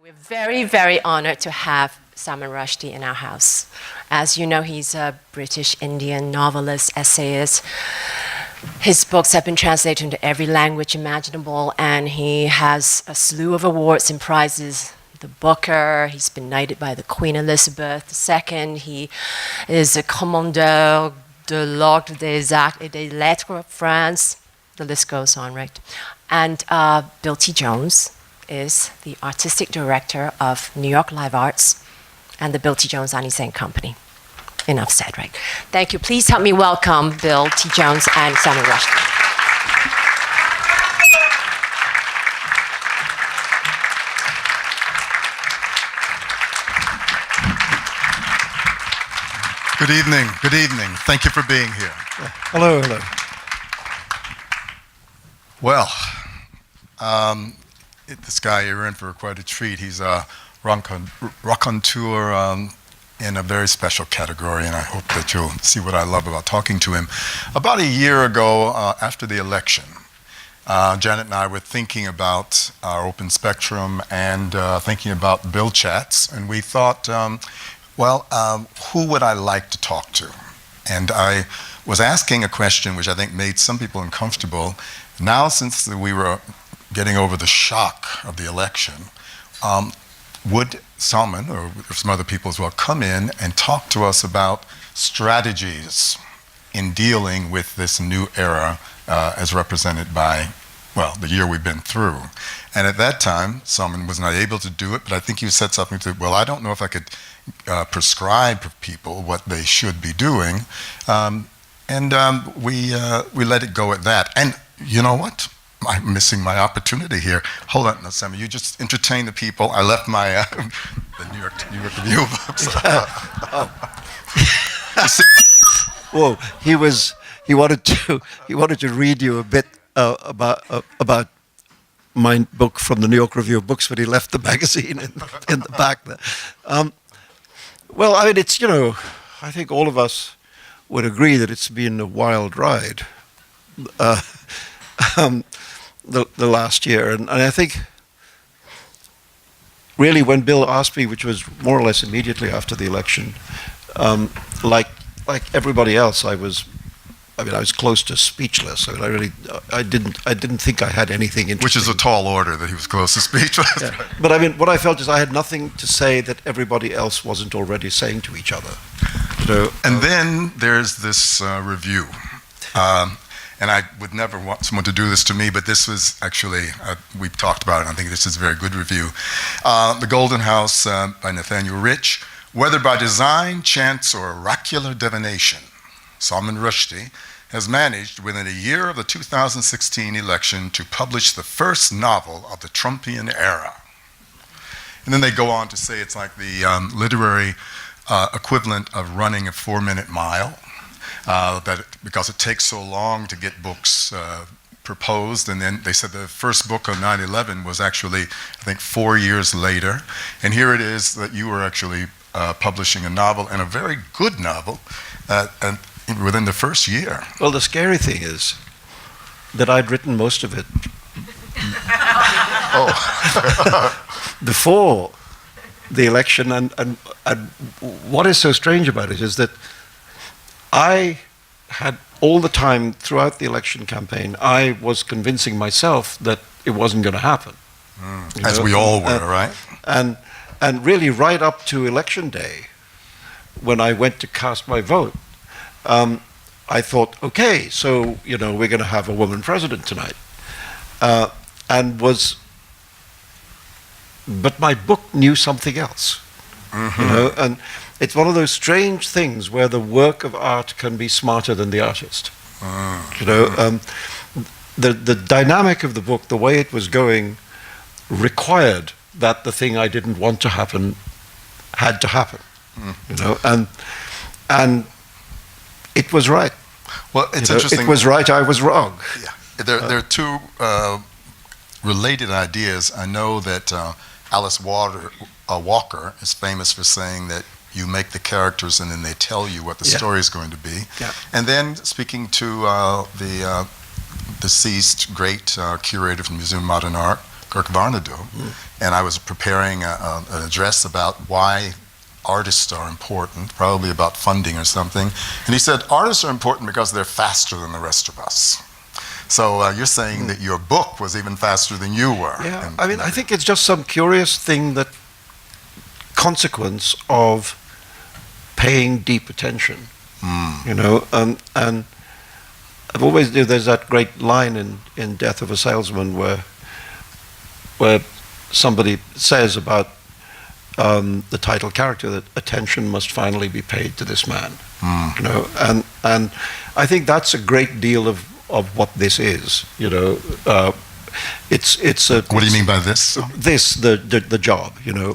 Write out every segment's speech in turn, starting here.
We're very, very honored to have Salman Rushdie in our house. As you know, he's a British Indian novelist, essayist. His books have been translated into every language imaginable, and he has a slew of awards and prizes. The Booker, he's been knighted by the Queen Elizabeth II. He is a Commandeur de l'Ordre des Arts et des Lettres of France. The list goes on, right? And Bill T. Jones is the artistic director of New York Live Arts and the Bill T. Jones Anisane Company. Enough said, right? Thank you. Please help me welcome Bill T. Jones and Salman Rushdie. Good evening. Good evening. Thank you for being here. Hello, hello. Well, this guy, you're in for quite a treat. He's a raconteur in a very special category, and I hope that you'll see what I love about talking to him. About a year ago, after the election, Janet and I were thinking about our open spectrum and thinking about Bill Chats, and we thought, who would I like to talk to? And I was asking a question which I think made some people uncomfortable. Now, since we were getting over the shock of the election, would Salman, or some other people as well, come in and talk to us about strategies in dealing with this new era as represented by, well, the year we've been through? And at that time, Salman was not able to do it, but I think you said something to, well, I don't know if I could prescribe for people what they should be doing. We let it go at that. And you know what? I'm missing my opportunity here. Hold on, no, Salman, you just entertain the people. I left my the New York Review books. Whoa, he wanted to read you a bit about my book from the New York Review of Books, but he left the magazine in the back there. Well, I mean, it's, I think all of us would agree that it's been a wild ride. The last year, and I think really when Bill asked me, which was more or less immediately after the election, like everybody else, I was close to speechless. I mean, I didn't think I had anything interesting. Which is a tall order that he was close to speechless. Yeah. But I mean, what I felt is I had nothing to say that everybody else wasn't already saying to each other. And then there's this review. And I would never want someone to do this to me, but this was actually, we've talked about it, and I think this is a very good review. The Golden House by Nathaniel Rich. Whether by design, chance, or oracular divination, Salman Rushdie has managed within a year of the 2016 election to publish the first novel of the Trumpian era. And then they go on to say it's like the literary equivalent of running a 4-minute mile. Because it takes so long to get books proposed, and then they said the first book on 9/11 was actually, I think, 4 years later, and here it is that you were actually publishing a novel, and a very good novel, and within the first year. Well, the scary thing is that I'd written most of it before the election, and what is so strange about it is that I had all the time throughout the election campaign, I was convincing myself that it wasn't going to happen. As we all were, right? And really right up to election day, when I went to cast my vote, I thought, okay, so, we're going to have a woman president tonight. But my book knew something else, and it's one of those strange things where the work of art can be smarter than the artist. The dynamic of the book, the way it was going, required that the thing I didn't want to happen had to happen. And it was right. Well, it's interesting. It was right, I was wrong. Yeah. There are two related ideas. I know that Alice Walker is famous for saying that you make the characters and then they tell you what the story is going to be. Yeah. And then speaking to the deceased great curator from the Museum of Modern Art, Kirkvarnadu, and I was preparing an address about why artists are important, probably about funding or something. And he said, artists are important because they're faster than the rest of us. So you're saying that your book was even faster than you were. Yeah, And, I mean, I think it's just some curious thing, that consequence of paying deep attention, you know, and I've always, there's that great line in Death of a Salesman where somebody says about the title character that attention must finally be paid to this man, you know, and I think that's a great deal of what this is, you know. It's a. what do you mean by this? The job, you know,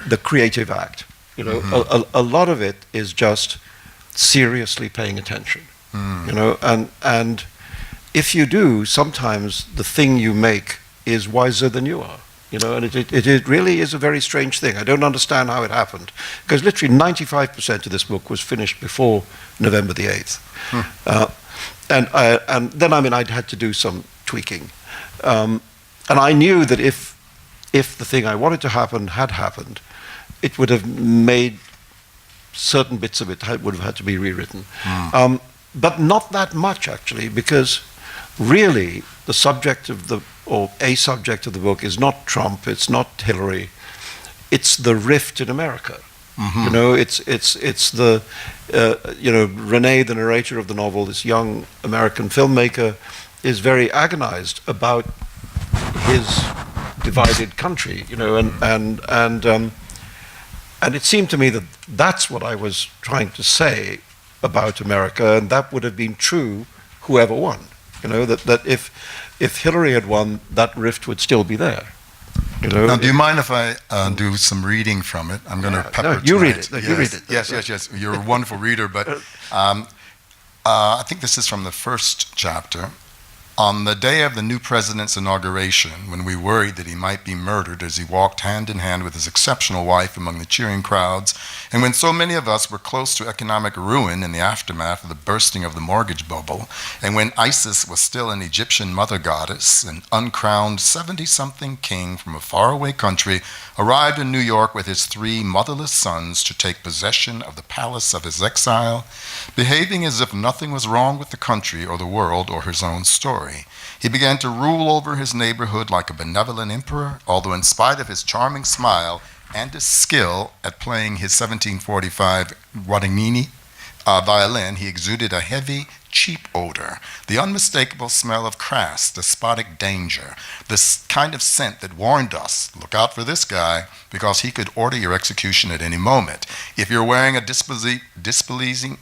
the creative act, you know. A lot of it is just seriously paying attention, you know, and if you do, sometimes the thing you make is wiser than you are. You know, and it really is a very strange thing. I don't understand how it happened, because literally 95% of this book was finished before November the 8th. And then, I mean, I'd had to do some tweaking. And I knew that if the thing I wanted to happen had happened, it would have made certain bits of it would have had to be rewritten. But not that much, actually, because really the subject of a subject of the book is not Trump, it's not Hillary, it's the rift in America. You know, it's the, you know, Renee, the narrator of the novel, this young American filmmaker, is very agonized about his divided country, you know, and it seemed to me that that's what I was trying to say about America, and that would have been true whoever won. You know, that if Hillary had won, that rift would still be there. You know, now, do you mind if I do some reading from it? I'm going to pepper. No, you read tonight. it. No, Yes, you read it. Yes. You're a wonderful reader, but I think this is from the first chapter. On the day of the new president's inauguration, when we worried that he might be murdered as he walked hand in hand with his exceptional wife among the cheering crowds, and when so many of us were close to economic ruin in the aftermath of the bursting of the mortgage bubble, and when Isis was still an Egyptian mother goddess, an uncrowned 70-something king from a faraway country arrived in New York with his 3 motherless sons to take possession of the palace of his exile, behaving as if nothing was wrong with the country or the world or his own story. He began to rule over his neighborhood like a benevolent emperor, although in spite of his charming smile and his skill at playing his 1745 Guadagnini violin, he exuded a heavy, cheap odor, the unmistakable smell of crass, despotic danger, this kind of scent that warned us, look out for this guy, because he could order your execution at any moment. If you're wearing a displeasing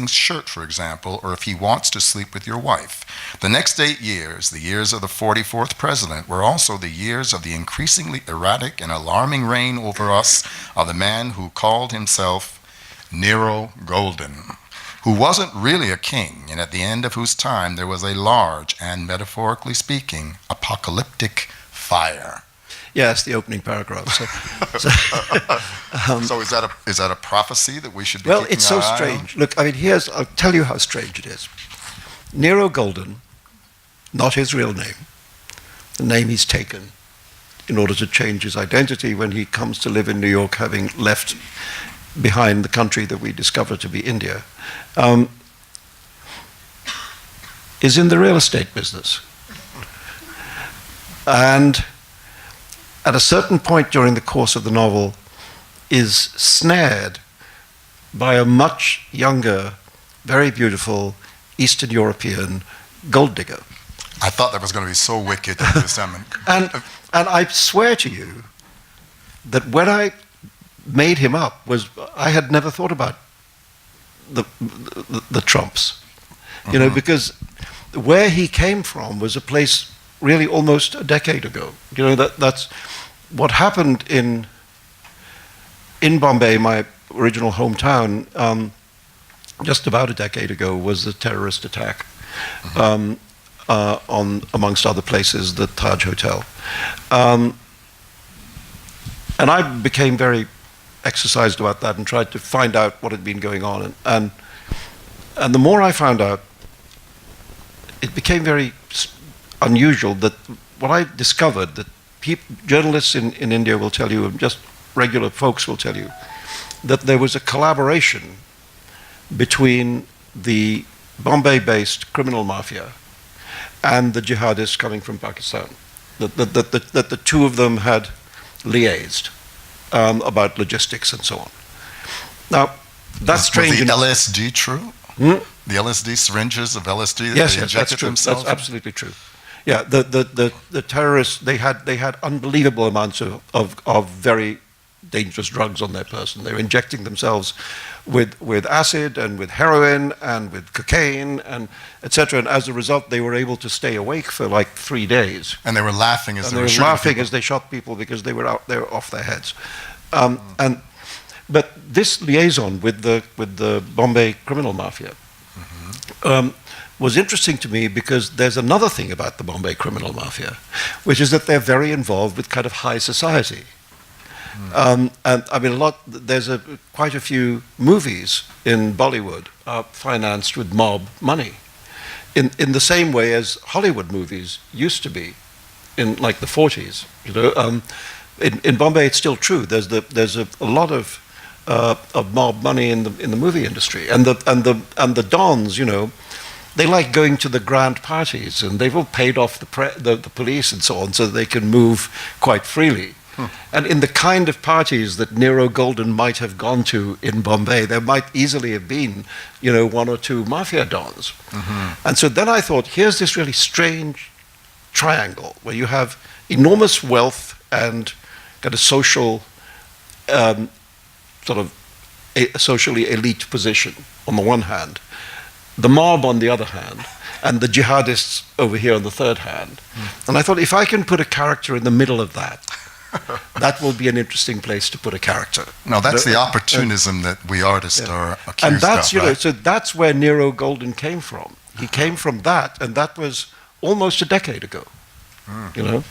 shirt, for example, or if he wants to sleep with your wife. The next 8 years, the years of the 44th president, were also the years of the increasingly erratic and alarming reign over us of the man who called himself Nero Golden, who wasn't really a king, and at the end of whose time there was a large and, metaphorically speaking, apocalyptic fire. Yes, the opening paragraph. So is that a prophecy that we should be well, keeping it's so our eye on? strange. Look, I mean, I'll tell you how strange it is. Nero Golden, not his real name, the name he's taken in order to change his identity when he comes to live in New York, having left behind the country that we discover to be India, is in the real estate business. And at a certain point during the course of the novel, is snared by a much younger, very beautiful Eastern European gold digger. I thought that was going to be so wicked. And I swear to you that when I made him up, I had never thought about the Trumps, you know, because where he came from was a place really almost a decade ago. You know, that's what happened in Bombay, my original hometown, just about a decade ago, was the terrorist attack on, amongst other places, the Taj Hotel. And I became very exercised about that and tried to find out what had been going on. And the more I found out, it became very unusual that what I discovered that journalists in India will tell you, and just regular folks will tell you, that there was a collaboration between the Bombay-based criminal mafia and the jihadists coming from Pakistan. That the two of them had liaised about logistics and so on. Now, that's strange. Was the LSD true? The LSD syringes of LSD that yes, they yes, injected that's true. themselves? That's absolutely true. Yeah, the terrorists, they had unbelievable amounts of very dangerous drugs on their person. They were injecting themselves with acid and with heroin and with cocaine and etc. And as a result, they were able to stay awake for like 3 days. And they were laughing as And they were were shooting laughing people. as they shot people because they were out there off their heads. But this liaison with the Bombay criminal mafia was interesting to me because there's another thing about the Bombay criminal mafia, which is that they're very involved with kind of high society. And I mean, there's quite a few movies in Bollywood financed with mob money, in the same way as Hollywood movies used to be, in like the 40s. You know, in Bombay it's still true. There's a lot of mob money in the movie industry, and the dons, you know, they like going to the grand parties, and they've all paid off the police and so on, so they can move quite freely. And in the kind of parties that Nero Golden might have gone to in Bombay, there might easily have been, you know, 1 or 2 mafia dons. And so then I thought, here's this really strange triangle where you have enormous wealth and kind of social, sort of a socially elite position on the one hand, the mob on the other hand, and the jihadists over here on the third hand. And I thought, if I can put a character in the middle of that, that will be an interesting place to put a character. No, that's the opportunism that we artists are accused and that's, of, you know, right? so that's where Nero Golden came from. He came from that, and that was almost a decade ago. You know,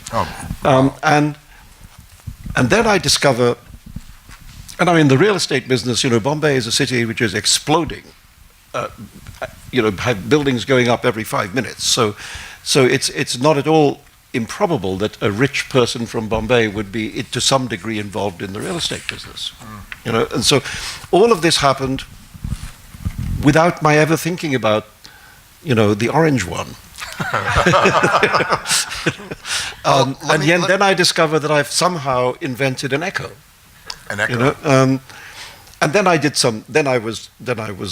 and then I discover, and I mean, the real estate business. You know, Bombay is a city which is exploding. You know, have buildings going up every 5 minutes. So it's not at all improbable that a rich person from Bombay would be, to some degree, involved in the real estate business. You know, and so all of this happened without my ever thinking about, you know, the orange one. Then I discover that I've somehow invented an echo. An echo. You know, and then I did some. Then I was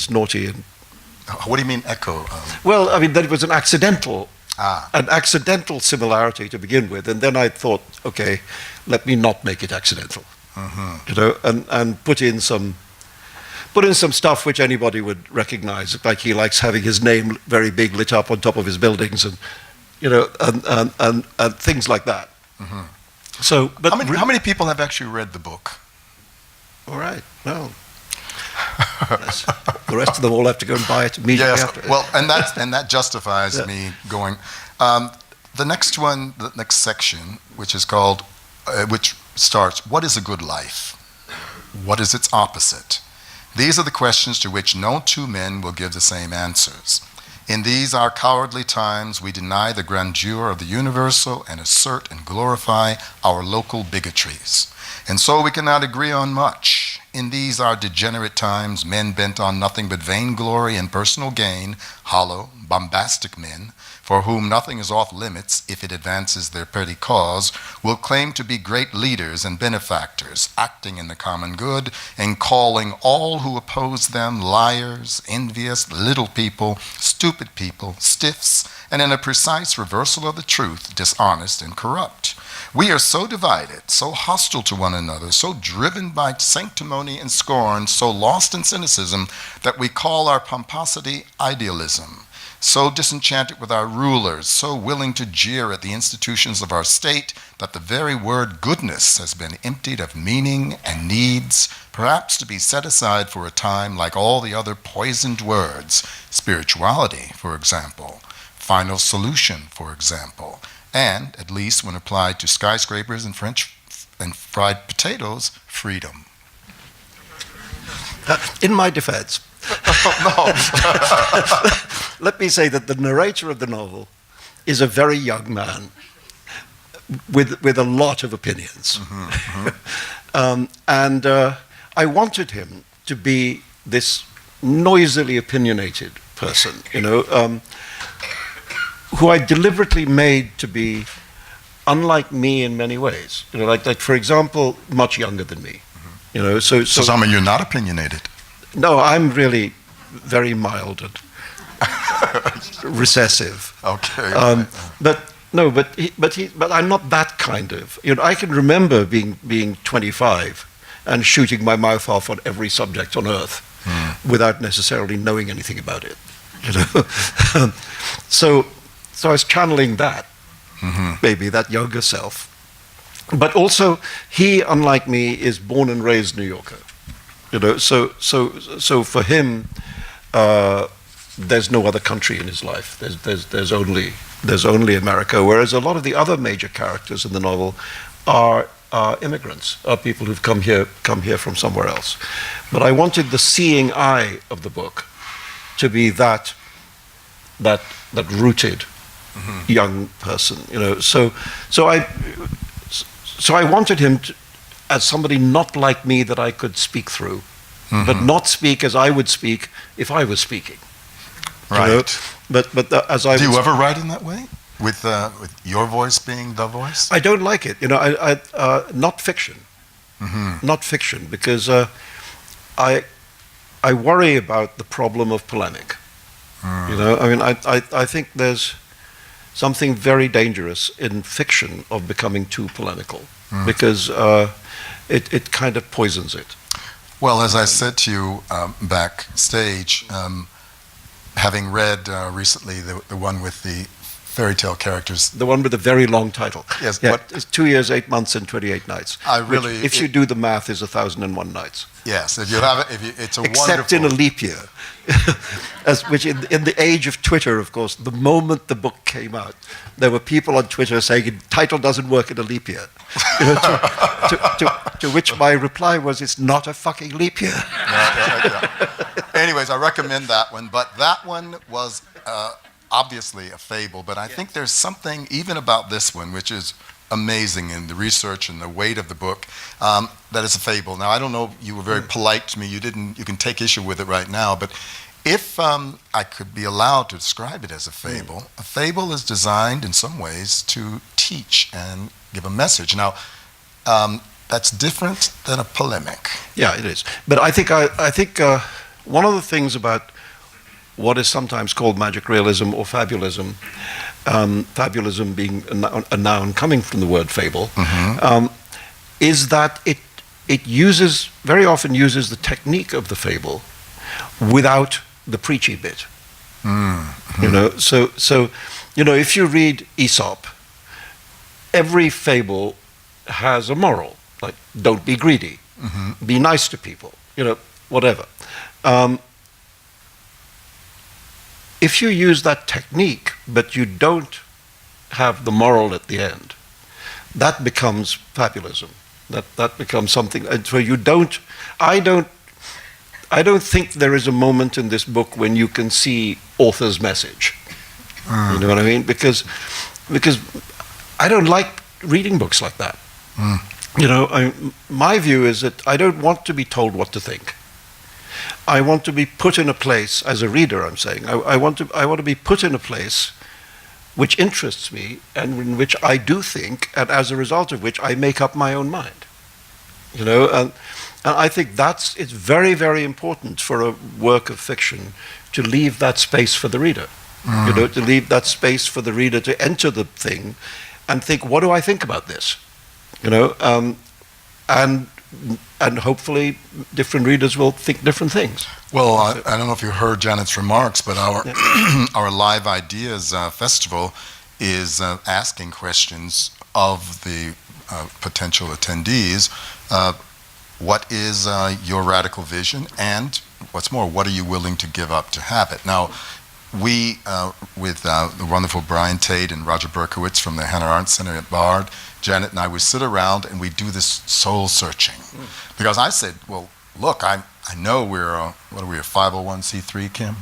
naughty and. What do you mean echo? Well, I mean that it was an accidental similarity to begin with, and then I thought, okay, let me not make it accidental. You know, and put in some stuff which anybody would recognize, like he likes having his name very big lit up on top of his buildings, and you know, and things like that. So, but how many people have actually read the book? All right, well, the rest of them all have to go and buy it immediately after. Well, and that justifies me going. The next one, the next section, which is called, which starts, what is a good life? What is its opposite? These are the questions to which no 2 men will give the same answers. In these our cowardly times, we deny the grandeur of the universal and assert and glorify our local bigotries. And so we cannot agree on much. In these our degenerate times, men bent on nothing but vainglory and personal gain, hollow, bombastic men, for whom nothing is off limits if it advances their petty cause, will claim to be great leaders and benefactors, acting in the common good, and calling all who oppose them liars, envious, little people, stupid people, stiffs, and in a precise reversal of the truth, dishonest and corrupt. We are so divided, so hostile to one another, so driven by sanctimony and scorn, so lost in cynicism, that we call our pomposity idealism. So disenchanted with our rulers, so willing to jeer at the institutions of our state, that the very word goodness has been emptied of meaning and needs, perhaps to be set aside for a time like all the other poisoned words, spirituality, for example, final solution, for example, and, at least when applied to skyscrapers and French and fried potatoes, freedom. In my defense, let me say that the narrator of the novel is a very young man with a lot of opinions. And I wanted him to be this noisily opinionated person, who I deliberately made to be unlike me in many ways. Like for example, much younger than me. So Salman, you're not opinionated. No, I'm really very mild and recessive. Okay. But I'm not that kind of. I can remember being 25 and shooting my mouth off on every subject on earth without necessarily knowing anything about it. So I was channeling that, maybe that younger self. But also, he, unlike me, is born and raised New Yorker. So for him, there's no other country in his life. There's only America. Whereas a lot of the other major characters in the novel are immigrants, are people who've come here from somewhere else. But I wanted the seeing eye of the book to be that rooted young person. So I wanted him to, as somebody not like me that I could speak through, but not speak as I would speak if I was speaking. Right. As I do you ever write in that way, with your voice being the voice? I don't like it. Not fiction. Not fiction, because I worry about the problem of polemic. I think there's something very dangerous in fiction of becoming too polemical, because it kind of poisons it. Well, as I said to you backstage, having read recently the one with the fairy tale characters. The one with the very long title. Yes. Yeah, it's 2 years, 8 months, and 28 nights. Which, if you do the math, is 1,001 nights. Yes, if you have it, it's a Except wonderful... in a leap year. Which in the age of Twitter, of course, the moment the book came out, there were people on Twitter saying, the title doesn't work in a leap year. To which my reply was, it's not a fucking leap year. Yeah. Anyways, I recommend that one, but that one was obviously a fable, but I think there's something even about this one, which is amazing in the research and the weight of the book, that is a fable. Now, I don't know, you were very polite to me, you can take issue with it right now, but if I could be allowed to describe it as a fable is designed in some ways to teach and give a message. Now, that's different than a polemic. Yeah, it is. But I think one of the things about what is sometimes called magic realism or fabulism, fabulism being a noun coming from the word fable, is that it very often uses the technique of the fable without the preachy bit. So if you read Aesop, every fable has a moral, like don't be greedy, be nice to people, whatever. If you use that technique, but you don't have the moral at the end, that becomes fabulism. That becomes something where you don't. I don't think there is a moment in this book when you can see author's message. You know what I mean? Because I don't like reading books like that. My view is that I don't want to be told what to think. I want to be put in a place, as a reader I'm saying, I want to be put in a place which interests me and in which I do think, and as a result of which I make up my own mind. And I think it's very, very important for a work of fiction to leave that space for the reader. To leave that space for the reader to enter the thing and think, what do I think about this? And hopefully different readers will think different things. Well, I don't know if you heard Janet's remarks, but our Live Ideas Festival is asking questions of the potential attendees. What is your radical vision? And what's more, what are you willing to give up to have it? Now, we, with the wonderful Brian Tate and Roger Berkowitz from the Hannah Arendt Center at Bard, Janet and I would sit around and we do this soul searching. Because I said, well, look, I know we're a 501c3, Kim,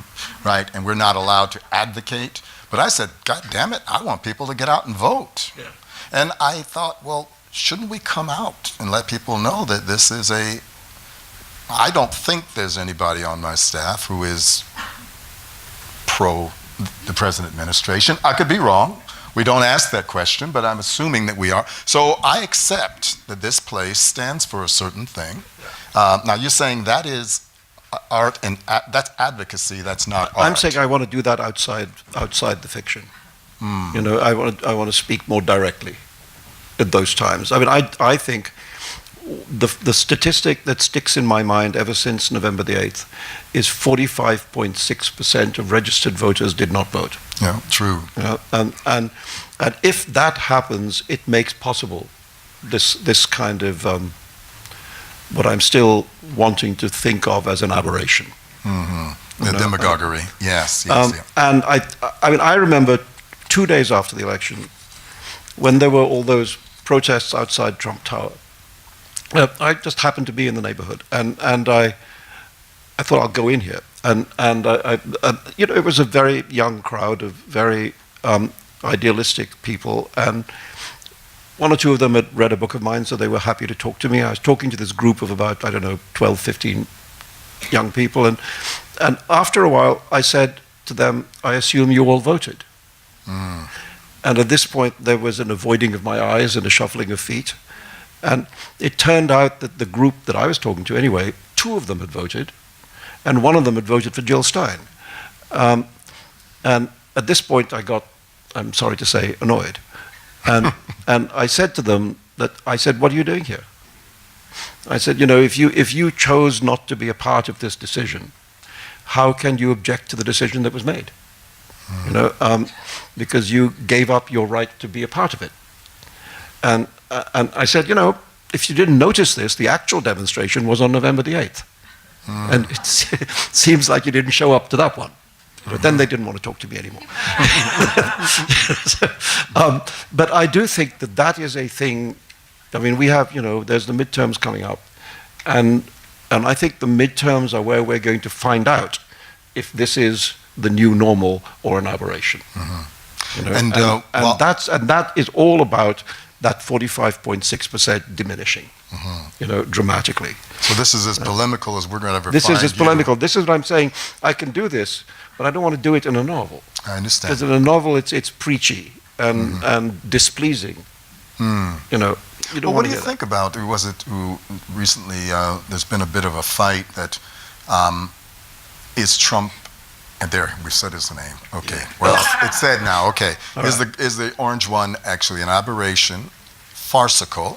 right? And we're not allowed to advocate. But I said, God damn it, I want people to get out and vote. Yeah. And I thought, well, shouldn't we come out and let people know that this is I don't think there's anybody on my staff who is pro the present administration. I could be wrong. We don't ask that question, but I'm assuming that we are. So I accept that this place stands for a certain thing. Now you're saying that is art and that's advocacy. That's not art. I'm saying I want to do that outside the fiction. You know, I want to speak more directly at those times. I mean, I think the statistic that sticks in my mind ever since November the 8th is 45.6% of registered voters did not vote. Yeah, true. You know, and if that happens, it makes possible this kind of what I'm still wanting to think of as an aberration. Mm-hmm. The demagoguery. Yes. And I mean, I remember 2 days after the election, when there were all those protests outside Trump Tower. I just happened to be in the neighborhood, and I thought I'll go in here, and you know, it was a very young crowd of very idealistic people, and one or two of them had read a book of mine, so they were happy to talk to me. I was talking to this group of about, I don't know, 12, 15 young people, and after a while I said to them, I assume you all voted. And at this point there was an avoiding of my eyes and a shuffling of feet. And it turned out that the group that I was talking to anyway, 2 of them had voted, and 1 of them had voted for Jill Stein. And at this point I got, I'm sorry to say, annoyed. And I said to them I said, what are you doing here? I said, you know, if you chose not to be a part of this decision, how can you object to the decision that was made? You know, because you gave up your right to be a part of it. And I said, you know, if you didn't notice this, the actual demonstration was on November the 8th. And it seems like you didn't show up to that one. But then they didn't want to talk to me anymore. But I do think that is a thing. I mean, we have, you know, there's the midterms coming up. And I think the midterms are where we're going to find out if this is the new normal or an aberration. You know? And that is all about that 45.6% diminishing, you know, dramatically. So this is as polemical as we're going to ever find. This is as polemical. This is what I'm saying. I can do this, but I don't want to do it in a novel. I understand. Because in a novel, it's preachy and displeasing. You know. Well, what do you think about? Was it recently? There's been a bit of a fight that is Trump. And there, we said his name. Okay. Yeah. Well, it's said now. Okay. Is the orange one actually an aberration, farcical,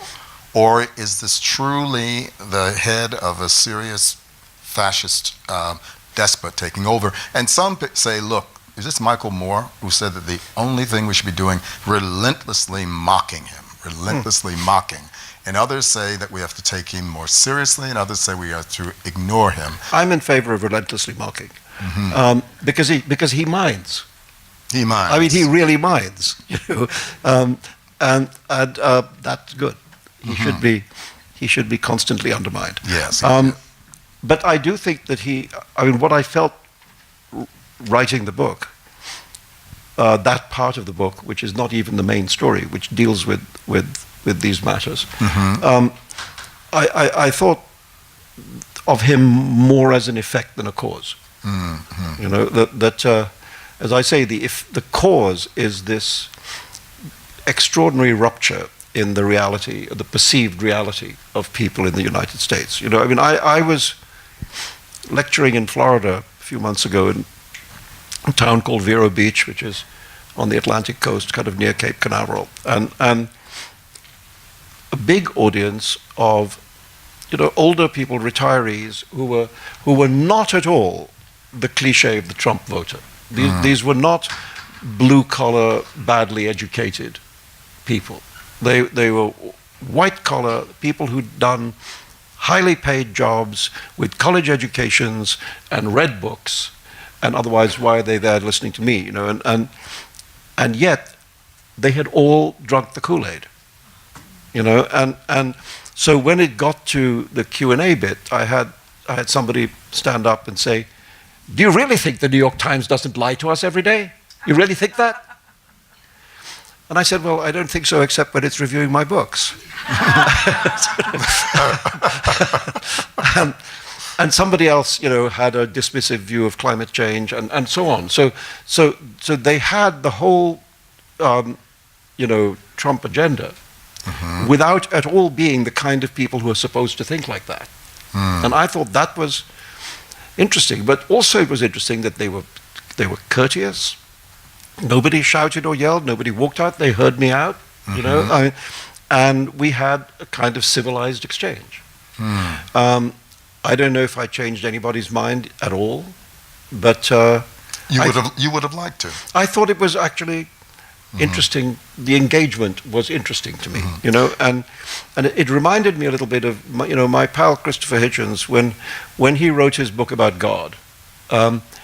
or is this truly the head of a serious fascist despot taking over? And some say, look, is this Michael Moore who said that the only thing we should be doing, relentlessly mocking him, mocking. And others say that we have to take him more seriously, and others say we have to ignore him. I'm in favor of relentlessly mocking. Because he minds. He minds. I mean, he really minds. You know, and that's good. He should be constantly undermined. Yes. But I do think that I mean, what I felt writing the book, that part of the book, which is not even the main story, which deals with these matters, I thought of him more as an effect than a cause. You know, that as I say, if the cause is this extraordinary rupture in the reality, the perceived reality of people in the United States. You know, I mean, I was lecturing in Florida a few months ago in a town called Vero Beach, which is on the Atlantic coast, kind of near Cape Canaveral, and a big audience of, you know, older people, retirees who were not at all the cliche of the Trump voter. These were not blue-collar, badly educated people. They were white-collar people who'd done highly paid jobs with college educations and read books, and otherwise, why are they there listening to me? You know, and yet they had all drunk the Kool-Aid. You know, and so when it got to the Q&A bit, I had somebody stand up and say, do you really think the New York Times doesn't lie to us every day? You really think that? And I said, well, I don't think so, except when it's reviewing my books. and somebody else, had a dismissive view of climate change and so on. So they had the whole, Trump agenda without at all being the kind of people who are supposed to think like that. And I thought that was interesting. But also it was interesting that they were courteous. Nobody shouted or yelled. Nobody walked out. They heard me out, and we had a kind of civilized exchange. I don't know if I changed anybody's mind at all, but you would have liked to. I thought it was actually interesting. The engagement was interesting to me, and it reminded me a little bit of my pal Christopher Hitchens when he wrote his book about God.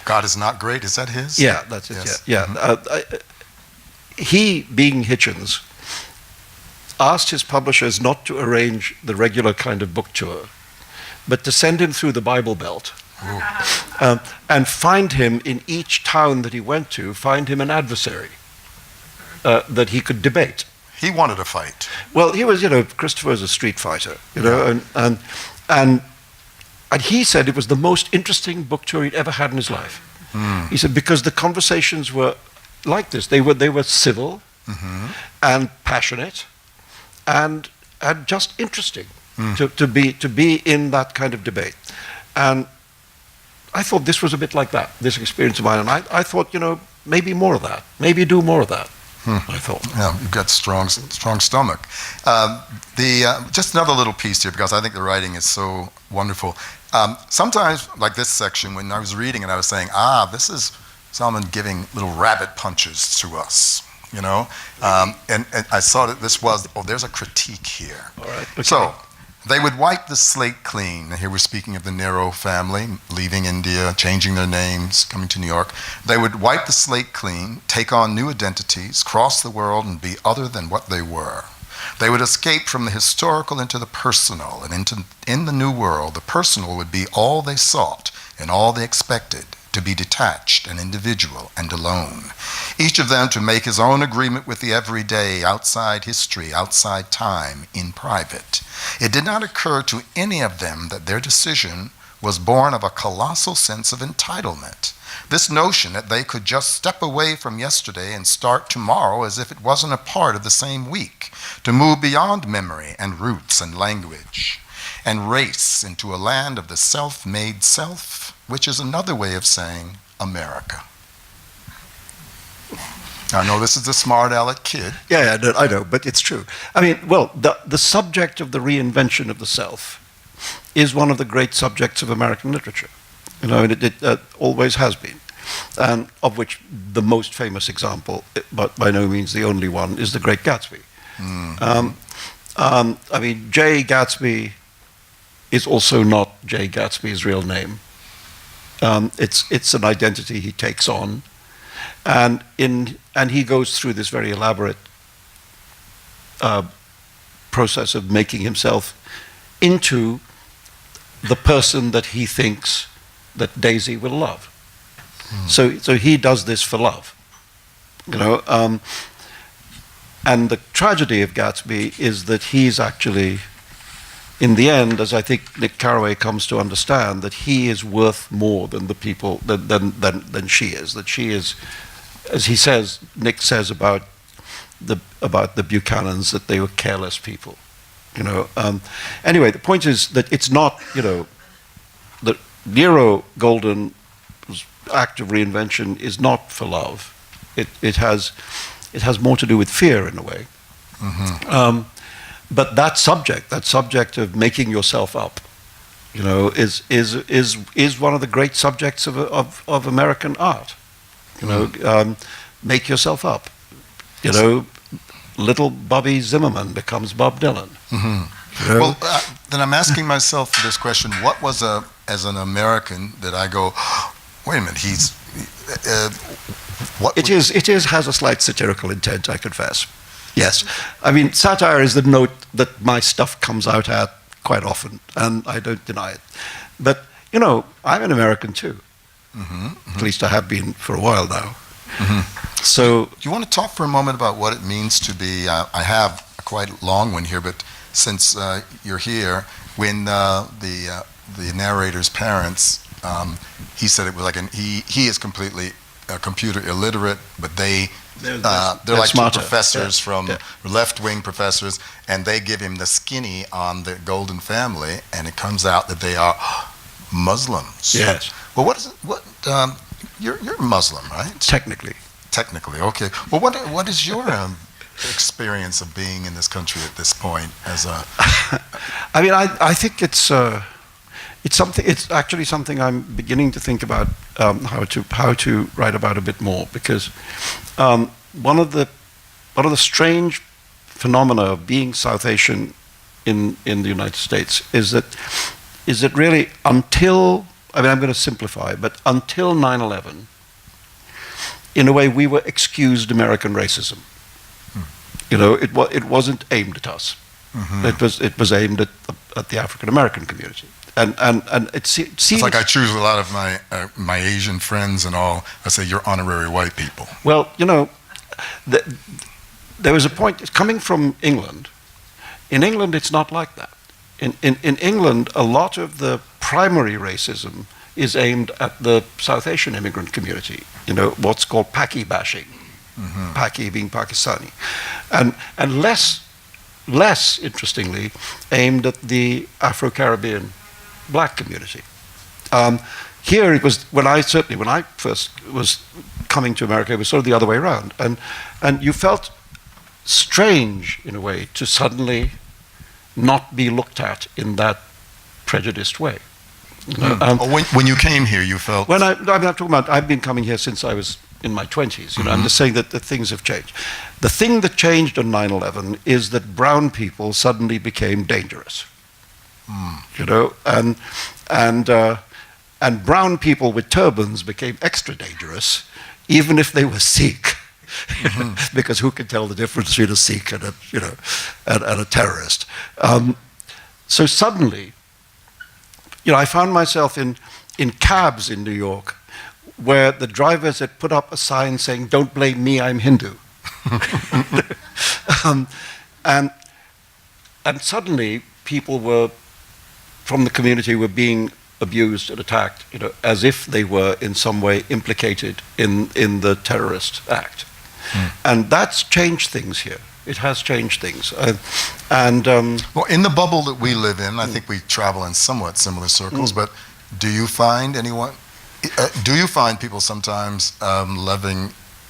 God is Not Great. Is that his? Yeah, that's it. Yes. Yeah. He, being Hitchens, asked his publishers not to arrange the regular kind of book tour, but to send him through the Bible Belt and find him in each town that he went to, find him an adversary that he could debate. He wanted a fight. Well, he was, Christopher was a street fighter, and he said it was the most interesting book tour he'd ever had in his life. He said because the conversations were like this. They were civil and passionate and just interesting to be in that kind of debate. And I thought this was a bit like that, this experience of mine. And I thought, maybe more of that. Maybe do more of that. I thought. Yeah, you've got strong stomach. Just another little piece here, because I think the writing is so wonderful. Sometimes, like this section, when I was reading it, I was saying, this is Salman giving little rabbit punches to us, and I saw that this was, there's a critique here. All right. Okay. So, they would wipe the slate clean. Here we're speaking of the Nero family, leaving India, changing their names, coming to New York. They would wipe the slate clean, take on new identities, cross the world, and be other than what they were. They would escape from the historical into the personal, and in the new world, the personal would be all they sought and all they expected, to be detached and individual and alone. Each of them to make his own agreement with the everyday, outside history, outside time, in private. It did not occur to any of them that their decision was born of a colossal sense of entitlement. This notion that they could just step away from yesterday and start tomorrow as if it wasn't a part of the same week, to move beyond memory and roots and language, and race into a land of the self-made self, which is another way of saying America. I know this is a smart aleck kid. Yeah, I know, but it's true. I mean, well, the subject of the reinvention of the self is one of the great subjects of American literature. It always has been, and of which the most famous example, but by no means the only one, is The Great Gatsby. I mean, J. Gatsby is also not J. Gatsby's real name. It's an identity he takes on, and he goes through this very elaborate process of making himself into the person that he thinks that Daisy will love. So he does this for love, and the tragedy of Gatsby is that he's actually, in the end, as I think Nick Carraway comes to understand, that he is worth more than the people than she is. That she is, as he says, Nick says about the Buchanans, that they were careless people. Anyway, the point is that it's not, that Nero Golden's act of reinvention is not for love. It has more to do with fear in a way. But that subject of making yourself up, is one of the great subjects of American art. Make yourself up. Little Bobby Zimmerman becomes Bob Dylan. Well, then I'm asking myself this question: what was as an American that I go, wait a minute, he's what? It has a slight satirical intent, I confess. Yes, I mean, satire is the note that my stuff comes out at quite often, and I don't deny it. But I'm an American too. At least I have been for a while now. So Do you want to talk for a moment about what it means to be? I have a quite long one here, but since you're here, when the narrator's parents, he said it was like he is completely computer illiterate, but they're like two smarter. professors from left-wing professors, and they give him the skinny on the Golden Family, and it comes out that they are Muslims. Yes. Well, what is it? You're Muslim, right? Technically, okay. Well, what is your experience of being in this country at this point as a? I mean, I think it's something. It's actually something I'm beginning to think about how to write about a bit more, because one of the strange phenomena of being South Asian in the United States is that really until, I mean, I'm going to simplify, but until 9/11, in a way, we were excused American racism. You know, it wasn't aimed at us. It was aimed at the African American community, and it seems. It's like I choose a lot of my Asian friends and all. I say you're honorary white people. Well, you know, there was a point coming from England. In England, it's not like that. In England, a lot of the primary racism is aimed at the South Asian immigrant community. You know, what's called Paki bashing, Paki being Pakistani, and less interestingly, aimed at the Afro-Caribbean black community. Here it was, when I first was coming to America, it was sort of the other way around, and you felt strange in a way to suddenly not be looked at in that prejudiced way. When you came here, you felt. When I'm talking about, I've been coming here since I was in my 20s. You know, I'm just saying that the things have changed. The thing that changed on 9/11 is that brown people suddenly became dangerous. You know, and brown people with turbans became extra dangerous, even if they were Sikh. Because who can tell the difference between a Sikh and a terrorist? So suddenly, you know, I found myself in cabs in New York where the drivers had put up a sign saying, "Don't blame me, I'm Hindu." And suddenly people from the community were being abused and attacked, you know, as if they were in some way implicated in the terrorist act. And that's changed things here. It has changed things. Well, in the bubble that we live in, I think we travel in somewhat similar circles, but do you find people sometimes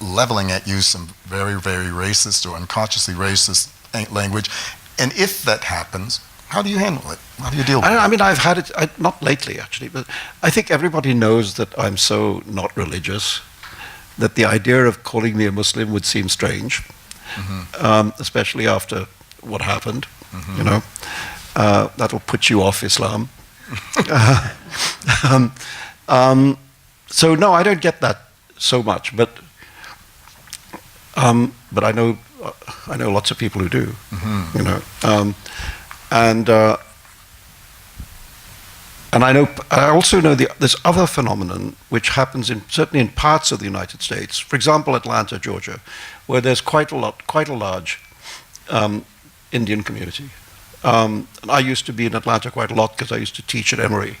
leveling at you some very, very racist or unconsciously racist language? And if that happens, how do you handle it? How do you deal with it? I mean, I've had it, not lately actually, but I think everybody knows that I'm so not religious that the idea of calling me a Muslim would seem strange, especially after what happened. You know, that'll put you off Islam. So no, I don't get that so much, but I know lots of people who do. You know, and I also know this other phenomenon which happens certainly in parts of the United States. For example, Atlanta, Georgia, where there's quite a large Indian community. And I used to be in Atlanta quite a lot because I used to teach at Emory.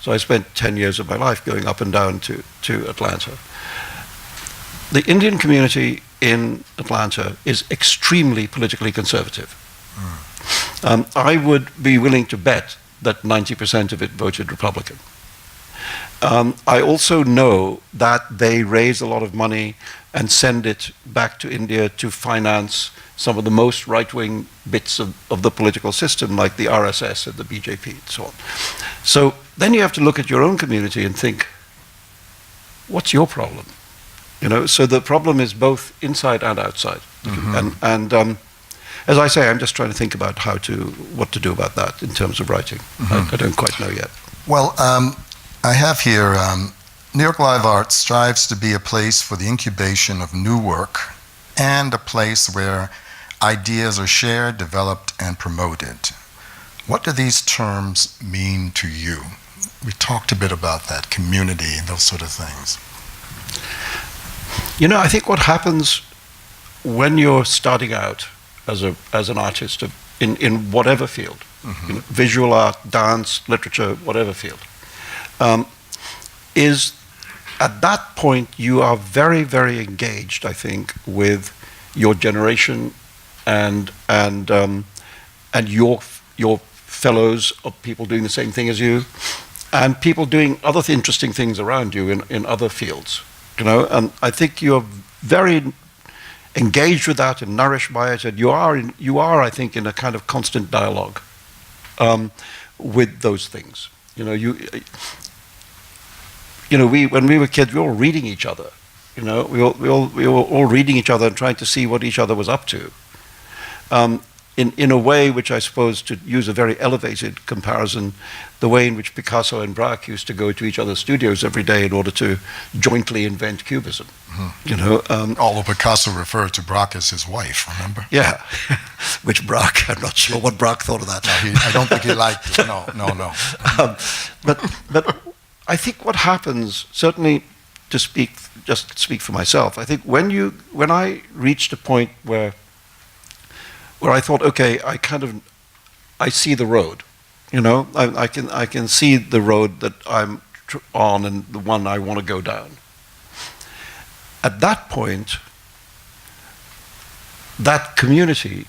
So I spent 10 years of my life going up and down to Atlanta. The Indian community in Atlanta is extremely politically conservative. I would be willing to bet that 90% of it voted Republican. I also know that they raise a lot of money and send it back to India to finance some of the most right-wing bits of the political system, like the RSS and the BJP and so on. So then you have to look at your own community and think, what's your problem? You know, so the problem is both inside and outside. And as I say, I'm just trying to think about what to do about that in terms of writing. I don't quite know yet. Well, I have here, New York Live Art strives to be a place for the incubation of new work and a place where ideas are shared, developed, and promoted. What do these terms mean to you? We talked a bit about that, community and those sort of things. You know, I think what happens when you're starting out as an artist in whatever field, you know, visual art, dance, literature, whatever field, is at that point you are very, very engaged, I think, with your generation and your fellows of people doing the same thing as you, and people doing other interesting things around you in other fields, you know. And I think you're very engaged with that and nourished by it, and you are, I think, in a kind of constant dialogue with those things. You know, when we were kids, we were all reading each other. You know, we were all reading each other and trying to see what each other was up to. In a way which I suppose, to use a very elevated comparison, the way in which Picasso and Braque used to go to each other's studios every day in order to jointly invent Cubism. You know, although Picasso referred to Braque as his wife, remember? Yeah, which Braque, I'm not sure what Braque thought of that. No, I don't think he liked it. No. But I think what happens, certainly to just speak for myself, I think when I reached a point where I thought, okay, I see the road, you know, I can see the road that I'm on and the one I want to go down. At that point, that community,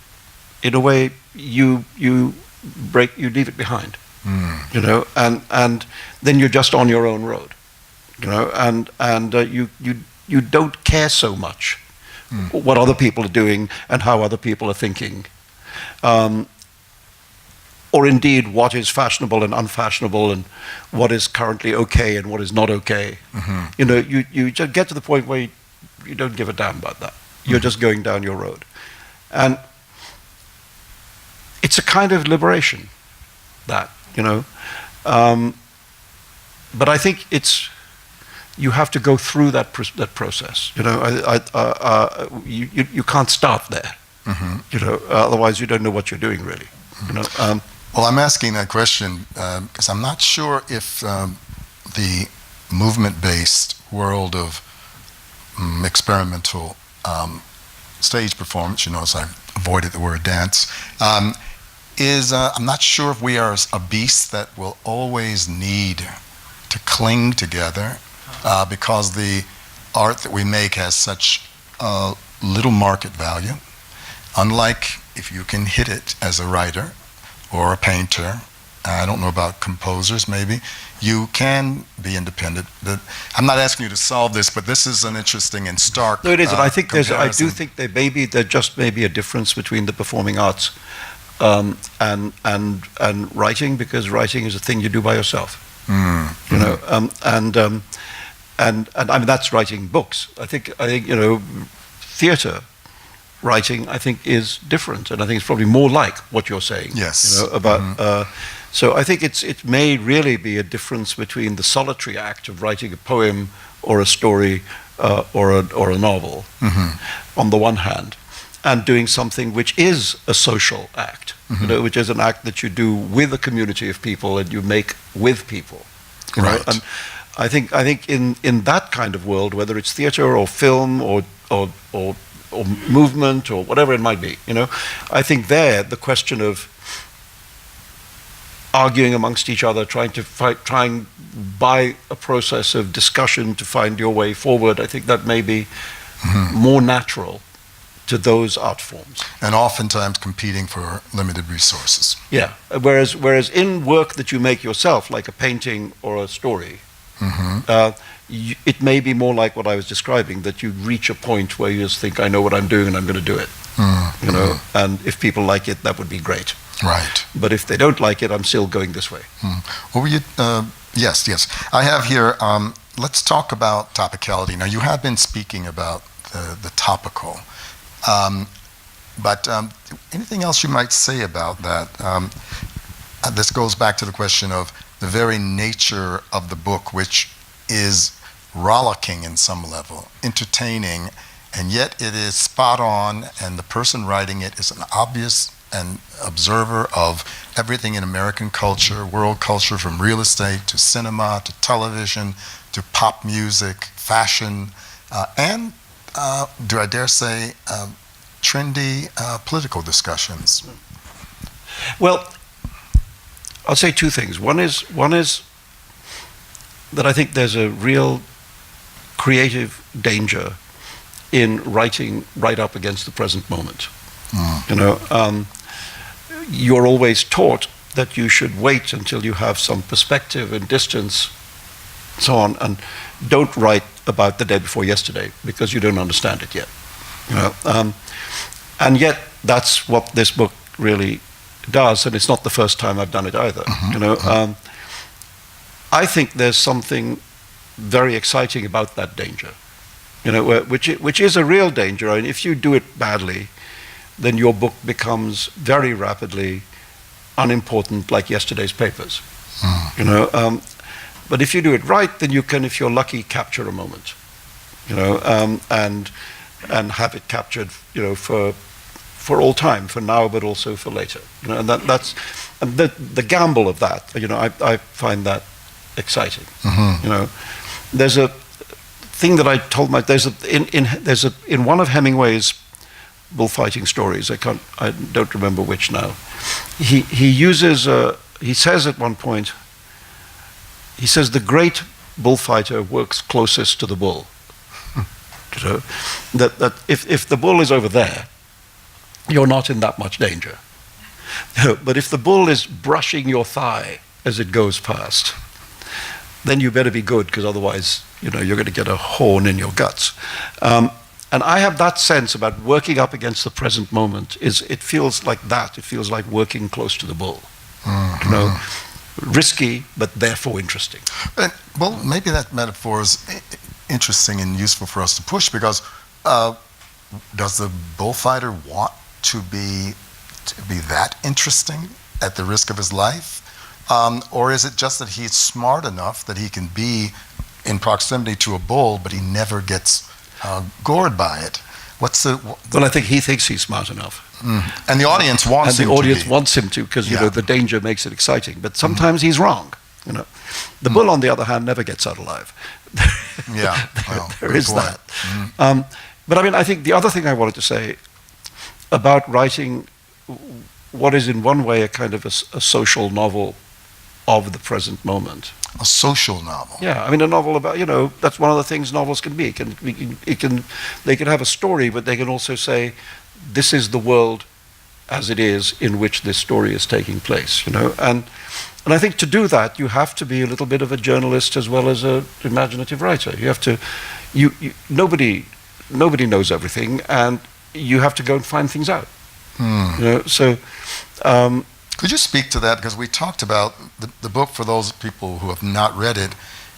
in a way, you leave it behind, you know, and then you're just on your own road, you know, and you don't care so much what other people are doing and how other people are thinking, or indeed what is fashionable and unfashionable and what is currently okay and what is not okay. You know, you just get to the point where you don't give a damn about that. You're just going down your road. And it's a kind of liberation, that, you know. But I think you have to go through that process. You know, you can't start there. You know, otherwise you don't know what you're doing, really. You know. Well, I'm asking that question because I'm not sure if the movement-based world of experimental stage performance, you notice I avoided the word dance, I'm not sure if we are a beast that will always need to cling together because the art that we make has such little market value. Unlike if you can hit it as a writer or a painter, I don't know about composers maybe, you can be independent. I'm not asking you to solve this, but this is an interesting and stark No, it is, and I think comparison. I do think there just may be a difference between the performing arts and writing, because writing is a thing you do by yourself. You know, and I mean that's writing books. I think you know, theatre writing, I think, is different, and I think it's probably more like what you're saying. Yes. You know, about so I think it may really be a difference between the solitary act of writing a poem or a story or a novel on the one hand, and doing something which is a social act, you know, which is an act that you do with a community of people and you make with people. You know? Right. And I think in that kind of world, whether it's theatre or film or movement or whatever it might be, you know, I think there the question of arguing amongst each other, trying by a process of discussion to find your way forward, I think that may be more natural to those art forms. And oftentimes competing for limited resources. Yeah. Whereas in work that you make yourself, like a painting or a story, it may be more like what I was describing, that you reach a point where you just think, I know what I'm doing and I'm going to do it. You know, and if people like it, that would be great. Right. But if they don't like it, I'm still going this way. Well, yes. I have here, let's talk about topicality. Now, you have been speaking about the topical. But anything else you might say about that? This goes back to the question of the very nature of the book, which is rollicking in some level, entertaining, and yet it is spot on, and the person writing it is an obvious and observer of everything in American culture, world culture, from real estate to cinema to television to pop music, fashion, and do I dare say, trendy political discussions. Well, I'll say two things. One is that I think there's a real creative danger in writing right up against the present moment. You know, you're always taught that you should wait until you have some perspective and distance, so on, and don't write about the day before yesterday because you don't understand it yet. You know, and yet that's what this book really does, and it's not the first time I've done it either. You know, I think there's something very exciting about that danger. You know, which is a real danger. I mean, if you do it badly, then your book becomes very rapidly unimportant, like yesterday's papers. You know, but if you do it right, then you can, if you're lucky, capture a moment. You know, and have it captured, you know, for all time, for now, but also for later. You know, and that's and the gamble of that. You know, I find that exciting. You know, there's a thing that I told my in one of Hemingway's bullfighting stories. I don't remember which now. He uses he says at one point. He says the great bullfighter works closest to the bull. You know, that if the bull is over there, you're not in that much danger. You know, but if the bull is brushing your thigh as it goes past, then you better be good, because otherwise, you know, you're going to get a horn in your guts. And I have that sense about working up against the present moment. It feels like that. It feels like working close to the bull. You know, risky, but therefore interesting. Well, maybe that metaphor is interesting and useful for us to push, because does the bullfighter want to be that interesting at the risk of his life? Or is it just that he's smart enough that he can be in proximity to a bull, but he never gets gored by it? Well, I think he thinks he's smart enough. And the audience wants him to be. And the audience wants him to, because, you know, the danger makes it exciting. But sometimes he's wrong. You know, the bull, on the other hand, never gets out alive. Yeah, there is that. But I mean, I think the other thing I wanted to say about writing what is in one way a kind of a social novel of the present moment. A social novel. Yeah, I mean, a novel about, you know, that's one of the things novels can be. They can have a story, but they can also say, this is the world as it is in which this story is taking place, you know. And I think to do that, you have to be a little bit of a journalist as well as an imaginative writer. You have to, nobody knows everything, and you have to go and find things out. You know, so. Could you speak to that? Because we talked about the book, for those people who have not read it,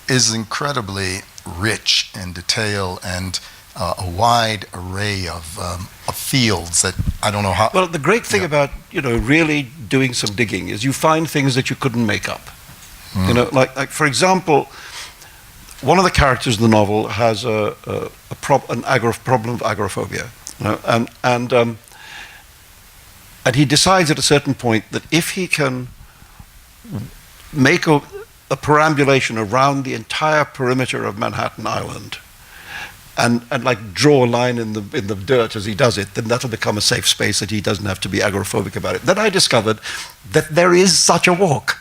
is incredibly rich in detail and a wide array of fields that I don't know how. Well, the great thing about, you know, really doing some digging is you find things that you couldn't make up. You know, like for example, one of the characters in the novel has a problem of agoraphobia, you know, and he decides at a certain point that if he can make a perambulation around the entire perimeter of Manhattan Island and like draw a line in the dirt as he does it, then that'll become a safe space that he doesn't have to be agoraphobic about it. Then I discovered that there is such a walk,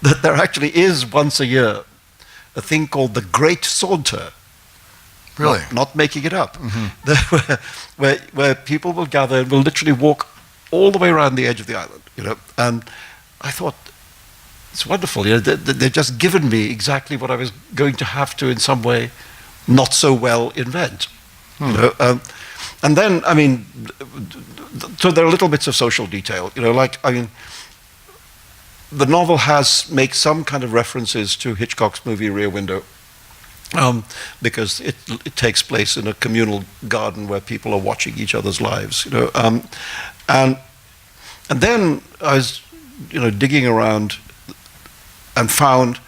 that there actually is once a year a thing called the Great Saunter. Really? Not making it up. Where people will gather and will literally walk all the way around the edge of the island, you know. And I thought, it's wonderful, you know, they've just given me exactly what I was going to have to, in some way, not so well invent. You know. And then, I mean, so there are little bits of social detail, you know, like, I mean, the novel makes some kind of references to Hitchcock's movie Rear Window, because it takes place in a communal garden where people are watching each other's lives, you know. And then I was, you know, digging around and found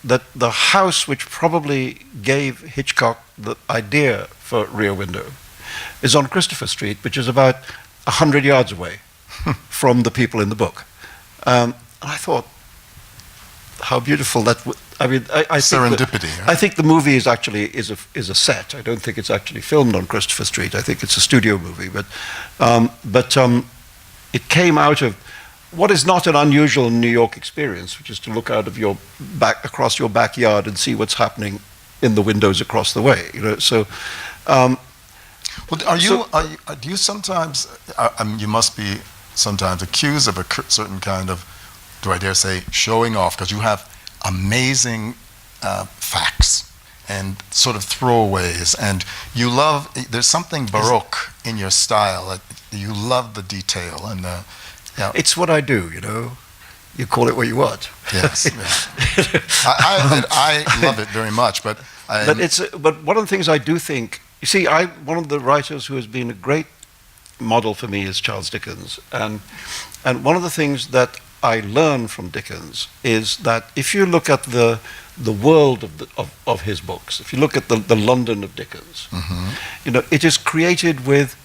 that the house which probably gave Hitchcock the idea for Rear Window is on Christopher Street, which is about 100 yards away from the people in the book. And I thought, how beautiful that. I mean, I Serendipity. Think I think the movie is actually is a set. I don't think it's actually filmed on Christopher Street. I think it's a studio movie, but it came out of what is not an unusual New York experience, which is to look out of your across your backyard and see what's happening in the windows across the way. You know, so. Well, do you sometimes? You must be sometimes accused of a certain kind of, do I dare say, showing off, because you have amazing facts and sort of throwaways, and you love. There's something baroque in your style. You love the detail and the. Yeah. It's what I do, you know. You call it what you want. Yes, I love it very much, but one of the things I do think. You see, one of the writers who has been a great model for me is Charles Dickens, and one of the things that I learn from Dickens is that if you look at the world of his books, if you look at the London of Dickens, you know, it is created with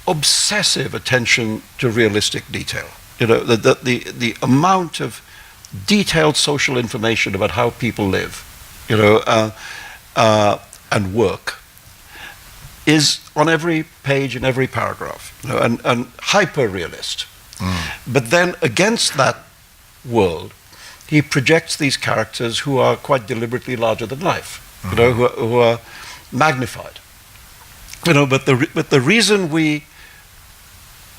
obsessive attention to realistic detail. You know, the amount of detailed social information about how people live, you know, and work, is on every page and every paragraph, you know, and hyper-realist. But then against that world, he projects these characters who are quite deliberately larger than life, you know, who are magnified. You know, but the reason we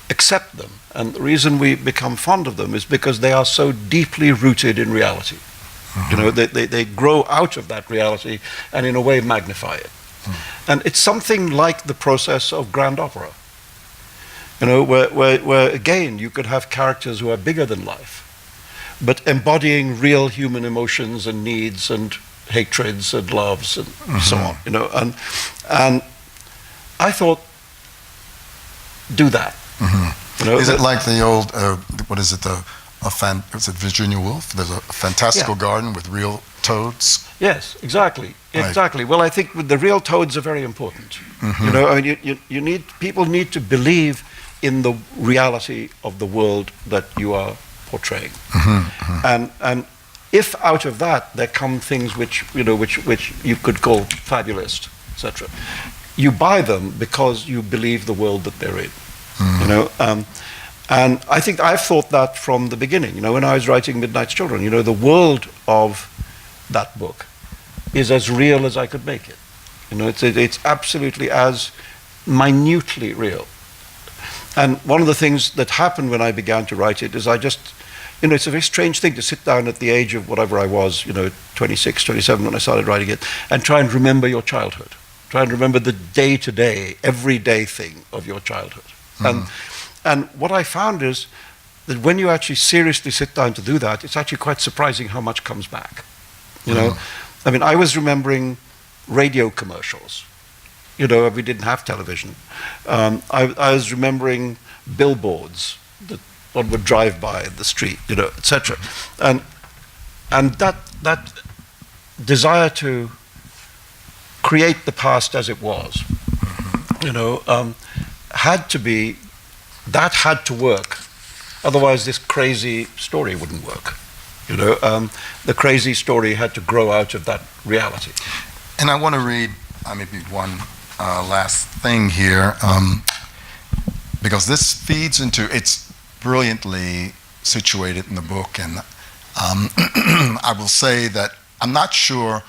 accept them and the reason we become fond of them is because they are so deeply rooted in reality. You know, they grow out of that reality and in a way magnify it. And it's something like the process of grand opera, you know, where again you could have characters who are bigger than life, but embodying real human emotions and needs and hatreds and loves and so on, you know. And I thought, do that. You know, is it like the old what is it? Was it Virginia Woolf? There's a fantastical garden with real toads. Yes, exactly. Right. Exactly. Well, I think the real toads are very important. You know, I mean, people need to believe in the reality of the world that you are portraying. And if out of that there come things which you could call fabulist, etc., you buy them because you believe the world that they're in. You know, and I think I've thought that from the beginning. You know, when I was writing Midnight's Children, you know, the world of that book is as real as I could make it. You know, it's absolutely as minutely real. And one of the things that happened when I began to write it is I just, you know, it's a very strange thing to sit down at the age of whatever I was, you know, 26, 27 when I started writing it, and try and remember your childhood. Try and remember the day-to-day, everyday thing of your childhood. And what I found is that when you actually seriously sit down to do that, it's actually quite surprising how much comes back. You know, I mean, I was remembering radio commercials. You know, we didn't have television. I was remembering billboards that one would drive by in the street, you know, etc. And that desire to create the past as it was, you know, had to work. Otherwise, this crazy story wouldn't work. You know, the crazy story had to grow out of that reality. And I want to read maybe one last thing here, because this feeds into, it's brilliantly situated in the book, and I will say that I'm not sure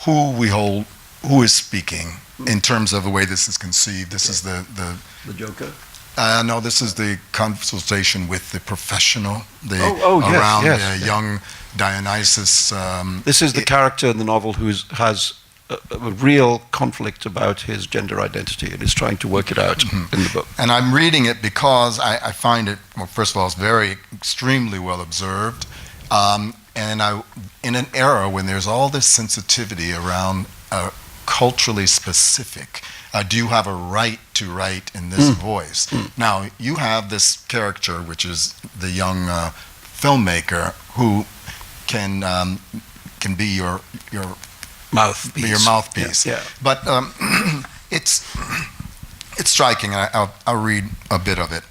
who is speaking in terms of the way this is conceived. This is the Joker? No, this is the consultation with the professional, yes, young Dionysus. This is the character in the novel who has a real conflict about his gender identity and is trying to work it out in the book. And I'm reading it because I find it, well, first of all, it's very extremely well observed. And in an era when there's all this sensitivity around culturally specific, do you have a right to write in this voice? Now, you have this character, which is the young filmmaker who can be your mouthpiece. Yeah. But it's It's striking, and I'll read a bit of it.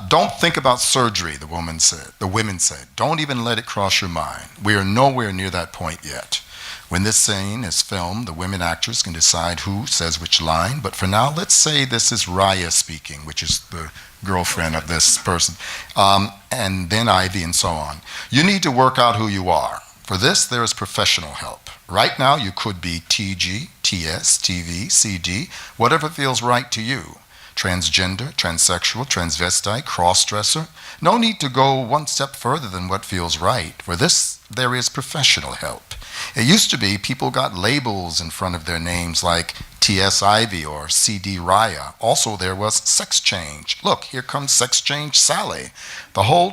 Don't think about surgery, the women said. Don't even let it cross your mind. We are nowhere near that point yet. When this scene is filmed, the women actors can decide who says which line, but for now, let's say this is Raya speaking, which is the girlfriend of this person, and then Ivy and so on. You need to work out who you are. For this, there is professional help. Right now, you could be TG, TS, TV, CD, whatever feels right to you. Transgender, transsexual, transvestite, cross-dresser. No need to go one step further than what feels right. For this, there is professional help. It used to be people got labels in front of their names like T.S. Ivy or C.D. Raya. Also, there was sex change. Look, here comes sex change Sally. The whole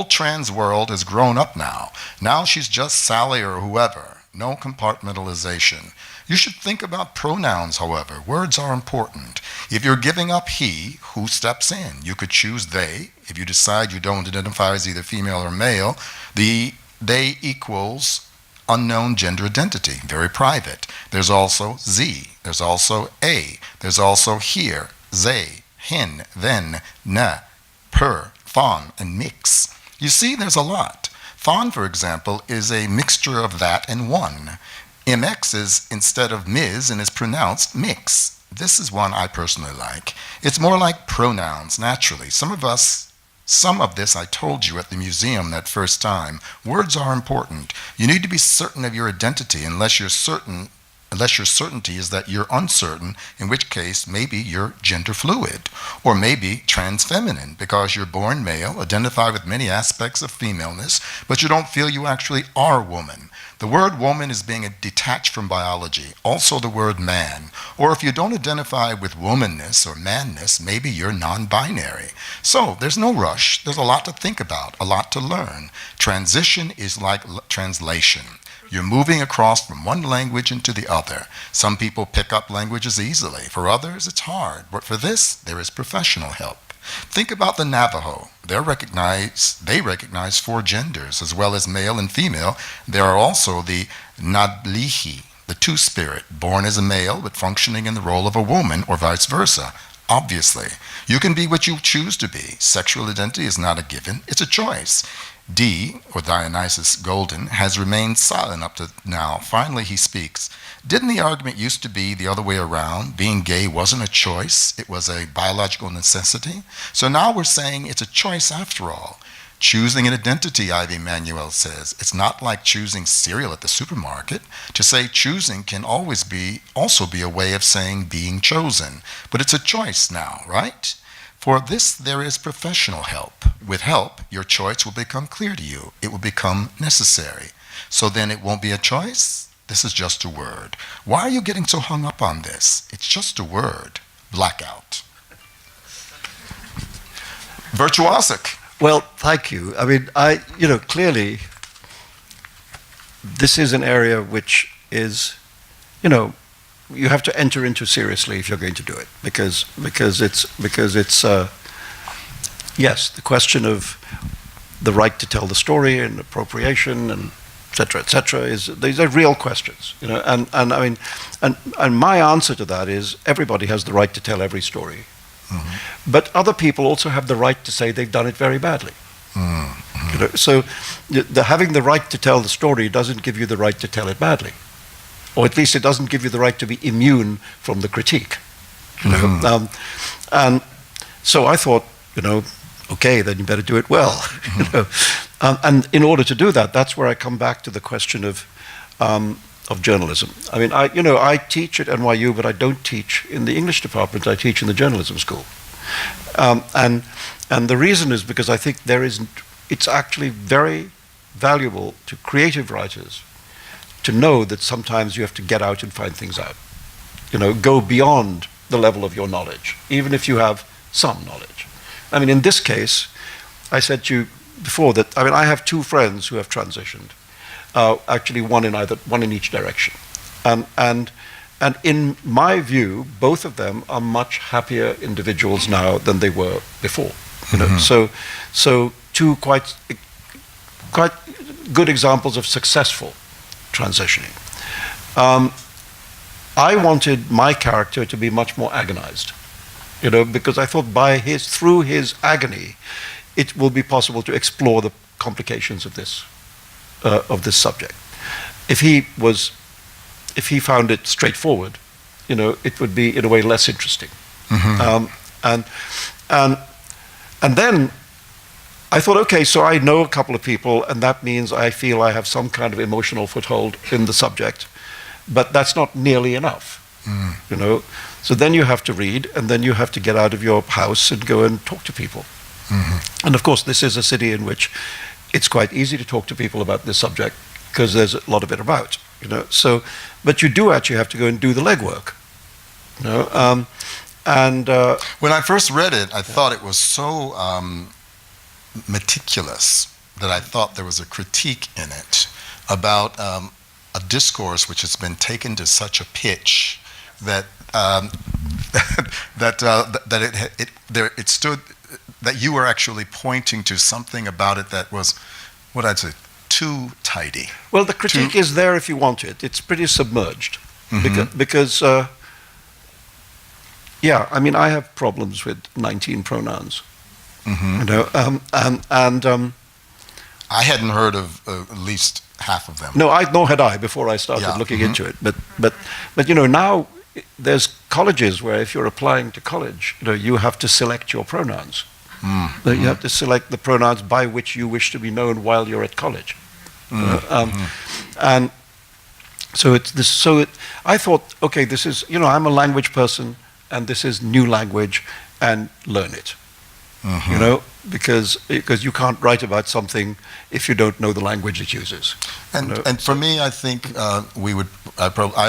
trans world has grown up now. Now she's just Sally or whoever. No compartmentalization. You should think about pronouns, however. Words are important. If you're giving up he, who steps in? You could choose they. If you decide you don't identify as either female or male, the they equals unknown gender identity, very private. There's also Z, there's also A, there's also here, they, hin, then, na, per, thon, and mix. You see, there's a lot. Thon, for example, is a mixture of that and one. MX is instead of Ms. and is pronounced mix. This is one I personally like. It's more like pronouns, naturally. Some of this I told you at the museum that first time. Words are important. You need to be certain of your identity unless your certainty is that you're uncertain, in which case maybe you're gender fluid, or maybe trans-feminine because you're born male, identify with many aspects of femaleness, but you don't feel you actually are woman. The word woman is being detached from biology, also the word man. Or if you don't identify with womanness or manness, maybe you're non-binary. So there's no rush. There's a lot to think about, a lot to learn. Transition is like translation. You're moving across from one language into the other. Some people pick up languages easily. For others, it's hard. But for this, there is professional help. Think about the Navajo. They recognize 4 genders, as well as male and female. There are also the Nadlihi, the two-spirit, born as a male but functioning in the role of a woman, or vice versa. Obviously, you can be what you choose to be. Sexual identity is not a given, it's a choice. D, or Dionysus Golden, has remained silent up to now. Finally, he speaks. Didn't the argument used to be the other way around? Being gay wasn't a choice, it was a biological necessity? So now we're saying it's a choice after all. Choosing an identity, Ivy Manuel says. It's not like choosing cereal at the supermarket. To say choosing can also be a way of saying being chosen. But it's a choice now, right? For this, there is professional help. With help, your choice will become clear to you. It will become necessary. So then it won't be a choice? This is just a word. Why are you getting so hung up on this? It's just a word. Blackout. Virtuosic. Well, thank you. I mean, clearly, this is an area which is, you have to enter into seriously if you're going to do it, because it's yes, the question of the right to tell the story and appropriation and et cetera, these are real questions, and I mean, and my answer to that is everybody has the right to tell every story. Mm-hmm. But other people also have the right to say they've done it very badly. Mm-hmm. So having the right to tell the story doesn't give you the right to tell it badly. Or at least it doesn't give you the right to be immune from the critique. Mm-hmm. And so I thought, okay, then you better do it well. Mm-hmm. And in order to do that, that's where I come back to the question of journalism. I mean, I teach at NYU, but I don't teach in the English department. I teach in the journalism school, and the reason is because I think it's actually very valuable to creative writers to know that sometimes you have to get out and find things out. Go beyond the level of your knowledge, even if you have some knowledge. I mean, in this case, I said to you before that I have 2 friends who have transitioned. Actually, one in each direction, and in my view, both of them are much happier individuals now than they were before. Mm-hmm. So 2 quite good examples of successful transitioning. I wanted my character to be much more agonized. because I thought through his agony, it will be possible to explore the complications of this subject. If he found it straightforward, it would be in a way less interesting. And then I thought, okay, so I know a couple of people, and that means I feel I have some kind of emotional foothold in the subject, but that's not nearly enough. So then you have to read, and then you have to get out of your house and go and talk to people. And of course, this is a city in which it's quite easy to talk to people about this subject because there's a lot of it about. So, but you do actually have to go and do the legwork. When I first read it, I thought it was so meticulous that I thought there was a critique in it about a discourse which has been taken to such a pitch that it stood, that you were actually pointing to something about it that was, what I'd say, too tidy. Well, the critique is there if you want it. It's pretty submerged because I mean, I have problems with 19 pronouns. I hadn't heard of at least half of them. No, nor had I before I started looking into it. But now there's colleges where if you're applying to college, you have to select your pronouns. You have to select the pronouns by which you wish to be known while you're at college. And so I thought, okay, this is, I'm a language person, and this is new language, and learn it. Because you can't write about something if you don't know the language it uses. And for me, I think I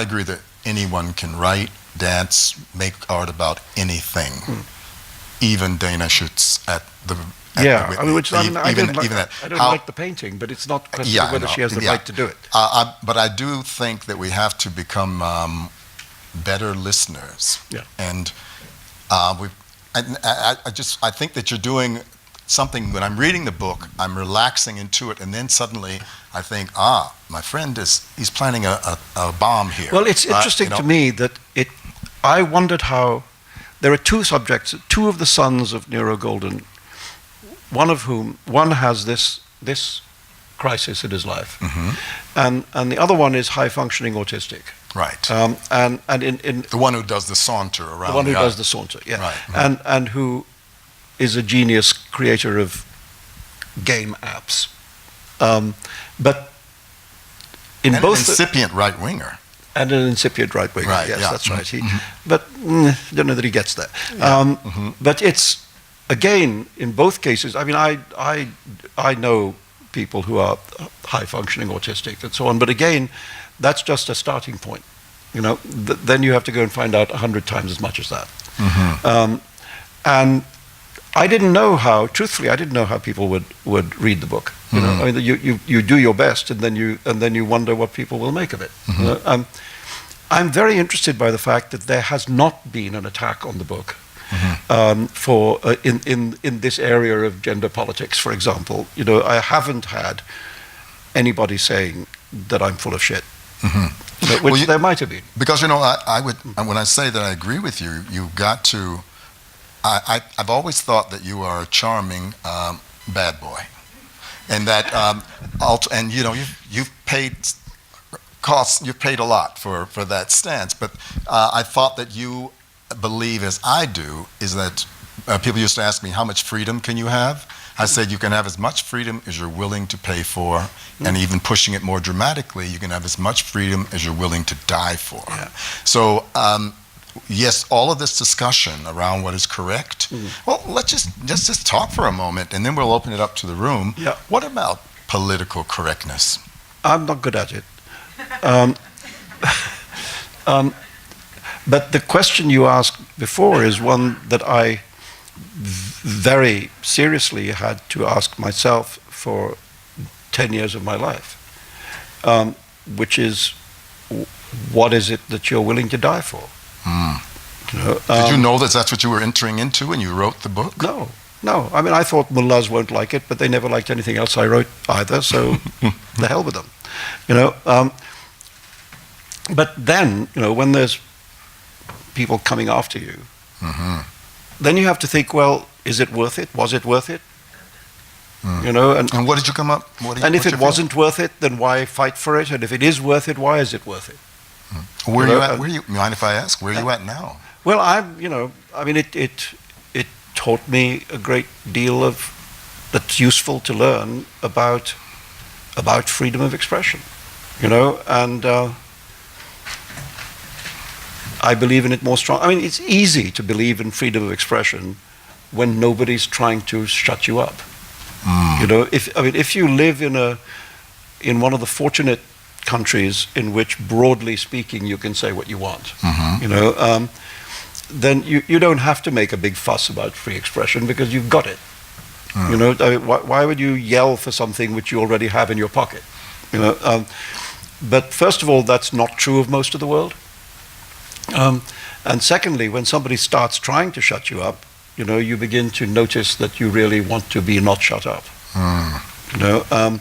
agree that anyone can write, dance, make art about anything. Even Dana shoots at the I don't like the painting, but it's not a question of whether she has the right to do it. But I do think that we have to become better listeners. And I think that you're doing something. When I'm reading the book, I'm relaxing into it, and then suddenly I think, my friend he's planning a bomb here. Well, it's interesting to me that I wondered how there are two subjects, two of the sons of Nero Golden, one has this crisis in his life, and the other one is high functioning autistic. Right. And in the one who does the saunter around. The one who does the saunter, yeah. Right. And who is a genius creator of game apps. But in both an incipient right winger. And an incipient right winger. Right, yes, yeah. That's right. But don't know that he gets there. But it's again in both cases. I mean, I know people who are high functioning autistic and so on. But again, that's just a starting point. Then you have to go and find out 100 times as much as that. And I didn't know how. Truthfully, I didn't know how people would read the book. I mean, you do your best, and then you wonder what people will make of it. I'm very interested by the fact that there has not been an attack on the book for in this area of gender politics, for example. I haven't had anybody saying that I'm full of shit. Which there might have been. Because I would, when I say that I agree with you, you've got to. I've always thought that you are a charming bad boy, and that you've paid costs. You've paid a lot for that stance. But I thought that you believe, as I do, is that people used to ask me, how much freedom can you have? I said you can have as much freedom as you're willing to pay for, and even pushing it more dramatically, you can have as much freedom as you're willing to die for. So yes, all of this discussion around what is correct. Well, let's just talk for a moment, and then we'll open it up to the room. What about political correctness? I'm not good at it. But the question you asked before is one that I very seriously had to ask myself for 10 years of my life, which is, what is it that you're willing to die for? Did you know that that's what you were entering into when you wrote the book? No. I mean, I thought mullahs won't like it, but they never liked anything else I wrote either, so the hell with them. But then, when there's people coming after you, then you have to think, well, is it worth it? Was it worth it? You know, And what did you come up? and if it wasn't worth it, then why fight for it? And if it is worth it, why is it worth it? Where are you at? Mind if I ask? Where are you at now? Well, it taught me a great deal of that's useful to learn about freedom of expression, you know, and I believe in it more strong. I mean, it's easy to believe in freedom of expression when nobody's trying to shut you up. You know, if you live in one of the fortunate countries in which, broadly speaking, you can say what you want, you know, then you don't have to make a big fuss about free expression because you've got it. You know, I mean, why would you yell for something which you already have in your pocket? You know, but first of all, that's not true of most of the world. And secondly, when somebody starts trying to shut you up, you know, you begin to notice that you really want to be not shut up. You know,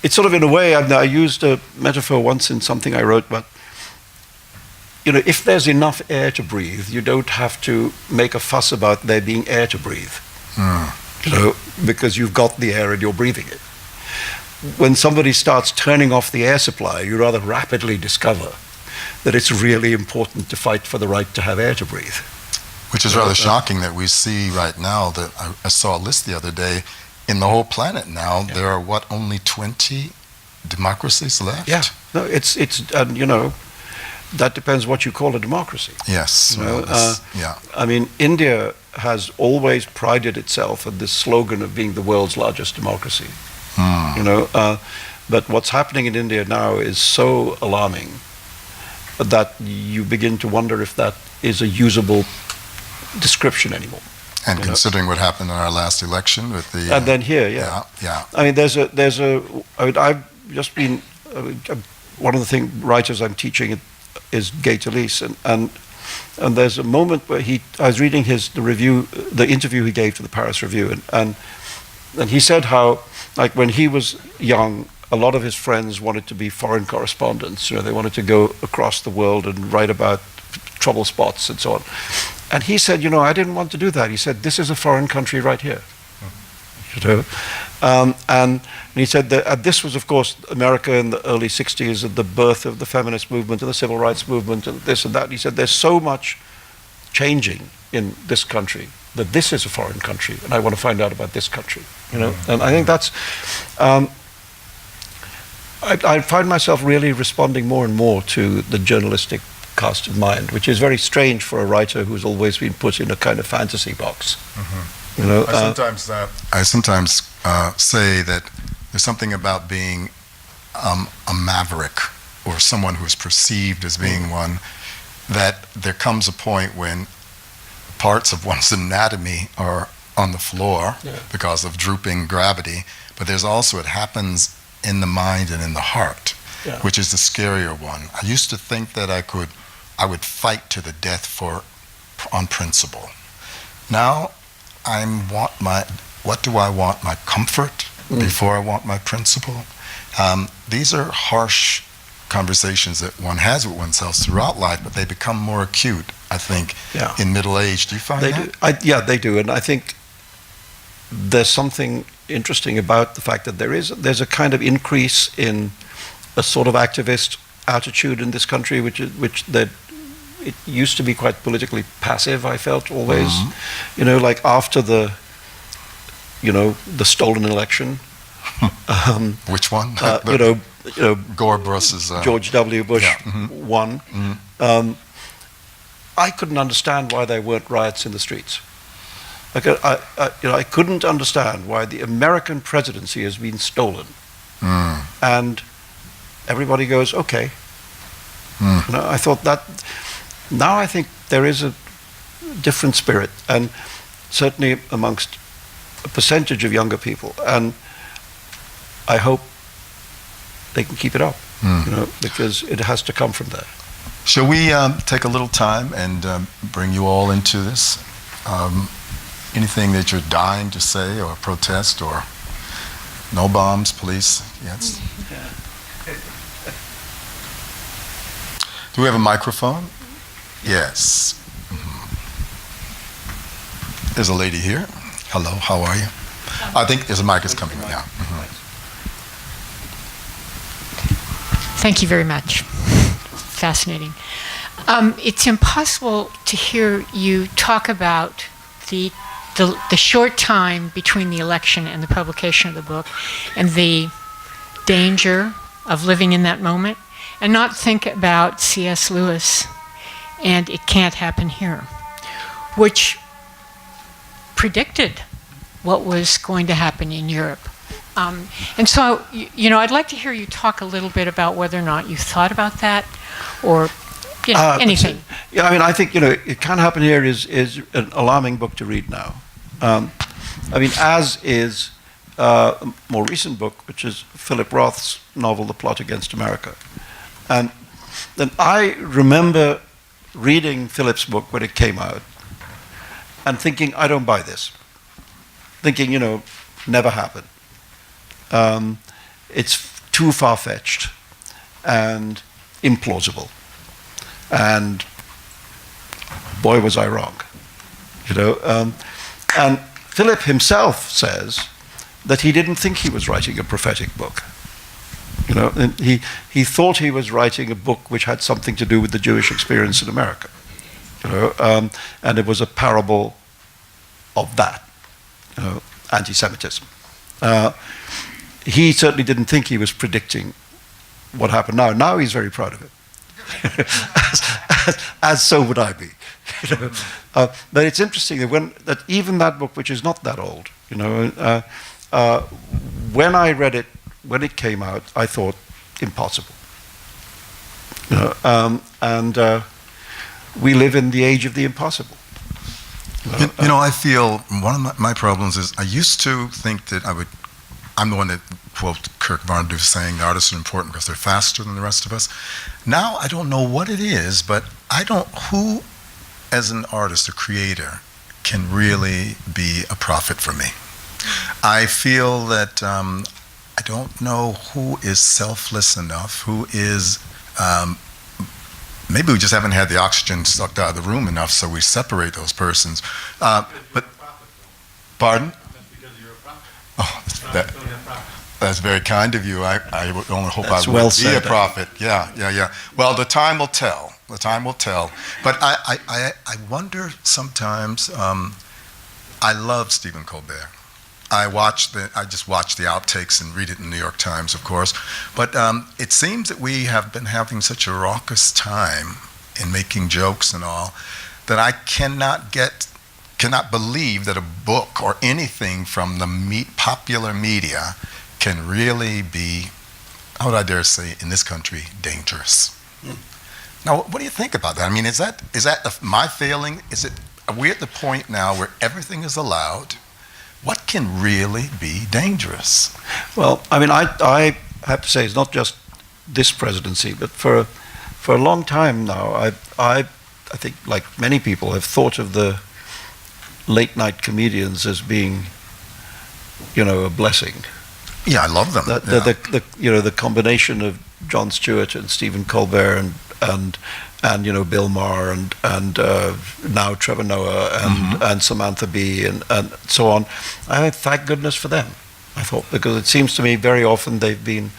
it's sort of in a way. I used a metaphor once in something I wrote, but you know, if there's enough air to breathe, you don't have to make a fuss about there being air to breathe. You know, because you've got the air and you're breathing it. When somebody starts turning off the air supply, you rather rapidly discover that it's really important to fight for the right to have air to breathe. Which is rather shocking that we see right now that I saw a list the other day. In the whole planet now, there are only 20 democracies left? Yeah, no, it's and you know, that depends what you call a democracy. Yes. You know, I mean, India has always prided itself on this slogan of being the world's largest democracy. You know, but what's happening in India now is so alarming that you begin to wonder if that is a usable description anymore. And considering what happened in our last election with the... and then here, yeah. I mean, I mean, I've just been... one of the writers I'm teaching is Gay Talese, and there's a moment where I was reading the interview he gave to the Paris Review, and he said how, like, when he was young, a lot of his friends wanted to be foreign correspondents. You know, they wanted to go across the world and write about trouble spots and so on. And he said, you know, I didn't want to do that. He said, this is a foreign country right here. You know? And he said that this was, of course, America in the early 60s, and the birth of the feminist movement and the civil rights movement and this and that. And he said, there's so much changing in this country that this is a foreign country, and I want to find out about this country. You know, and I think that's... I find myself really responding more and more to the journalistic cast of mind, which is very strange for a writer who's always been put in a kind of fantasy box. You know, I sometimes say that there's something about being a maverick or someone who is perceived as being one, that there comes a point when parts of one's anatomy are on the floor because of drooping gravity, but there's also, it happens in the mind and in the heart, which is the scarier one. I used to think that I would fight to the death on principle. Now what do I want? My comfort before I want my principle? These are harsh conversations that one has with oneself throughout life, but they become more acute, I think, in middle age. Do you find that? They do. And I think there's something interesting about the fact that there's a kind of increase in a sort of activist attitude in this country, which it used to be quite politically passive, I felt always. You know, like after the stolen election. Which one? You know, Gore versus George W. Bush won. I couldn't understand why there weren't riots in the streets. Like I couldn't understand why the American presidency has been stolen, and everybody goes, okay. You know, I thought that. Now I think there is a different spirit, and certainly amongst a percentage of younger people, and I hope they can keep it up, you know, because it has to come from there. Shall we take a little time and bring you all into this? Anything that you're dying to say or protest, or no bombs, police? Yes. Do we have a microphone? Yes. There's a lady here. Hello, how are you? I think there's a mic is coming now. Mhm. Thank you very much. Fascinating. It's impossible to hear you talk about the short time between the election and the publication of the book and the danger of living in that moment and not think about C.S. Lewis and It Can't Happen Here, which predicted what was going to happen in Europe. And so, I'd like to hear you talk a little bit about whether or not you thought about that or anything. Yeah, I mean, I think, It Can't Happen Here is an alarming book to read now. As is a more recent book, which is Philip Roth's novel, The Plot Against America. And then I remember reading Philip's book when it came out and thinking, I don't buy this. Thinking, never happened. It's too far-fetched and implausible. And boy, was I wrong. And Philip himself says that he didn't think he was writing a prophetic book. And he thought he was writing a book which had something to do with the Jewish experience in America. And it was a parable of that, anti-Semitism. He certainly didn't think he was predicting what happened now. Now he's very proud of it. as so would I be. But it's interesting that even that book, which is not that old, when I read it, when it came out, I thought impossible. We live in the age of the impossible. I feel one of my problems is I used to think that I'm the one that quote Kirk Vonnegut saying the artists are important because they're faster than the rest of us. Now I don't know what it is, but who as an artist, a creator, can really be a prophet for me. I feel that I don't know who is selfless enough, who is, maybe we just haven't had the oxygen sucked out of the room enough, so we separate those persons. But, pardon? Oh, that's very kind of you. I would only hope I would be a prophet. Yeah. Well, the time will tell. The time will tell. But I wonder sometimes. I love Stephen Colbert. I just watch the outtakes and read it in the New York Times, of course. But it seems that we have been having such a raucous time in making jokes and all that I cannot believe that a book or anything from the popular media can really be, how would I dare say, in this country, dangerous. Now, what do you think about that? I mean, is that my failing? Are we at the point now where everything is allowed? What can really be dangerous? Well, I mean, I have to say it's not just this presidency, but for a long time now, I think, like many people, have thought of the late night comedians as being, a blessing. Yeah, I love them. The combination of Jon Stewart and Stephen Colbert and Bill Maher and now Trevor Noah and Samantha Bee and so on. I thank goodness for them. I thought, because it seems to me very often they've been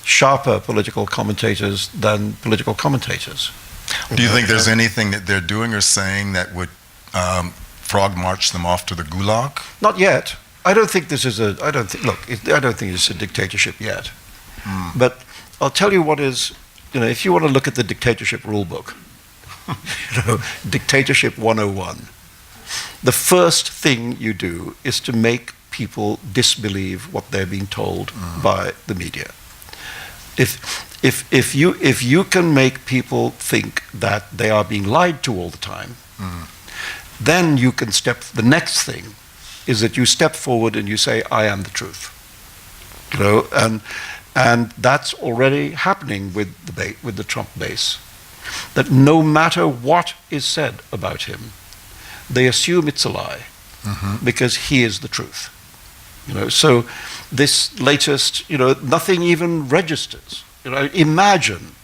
sharper political commentators than political commentators. Do you think there's anything that they're doing or saying that would frog march them off to the gulag? Not yet. I don't think this is I don't think it's a dictatorship yet. But I'll tell you what is, if you want to look at the dictatorship rule book, Dictatorship 101, the first thing you do is to make people disbelieve what they're being told by the media. If you can make people think that they are being lied to all the time, then you can the next thing is that you step forward and you say, I am the truth. And that's already happening with the Trump base. That no matter what is said about him, they assume it's a lie because he is the truth. So this latest, nothing even registers. Imagine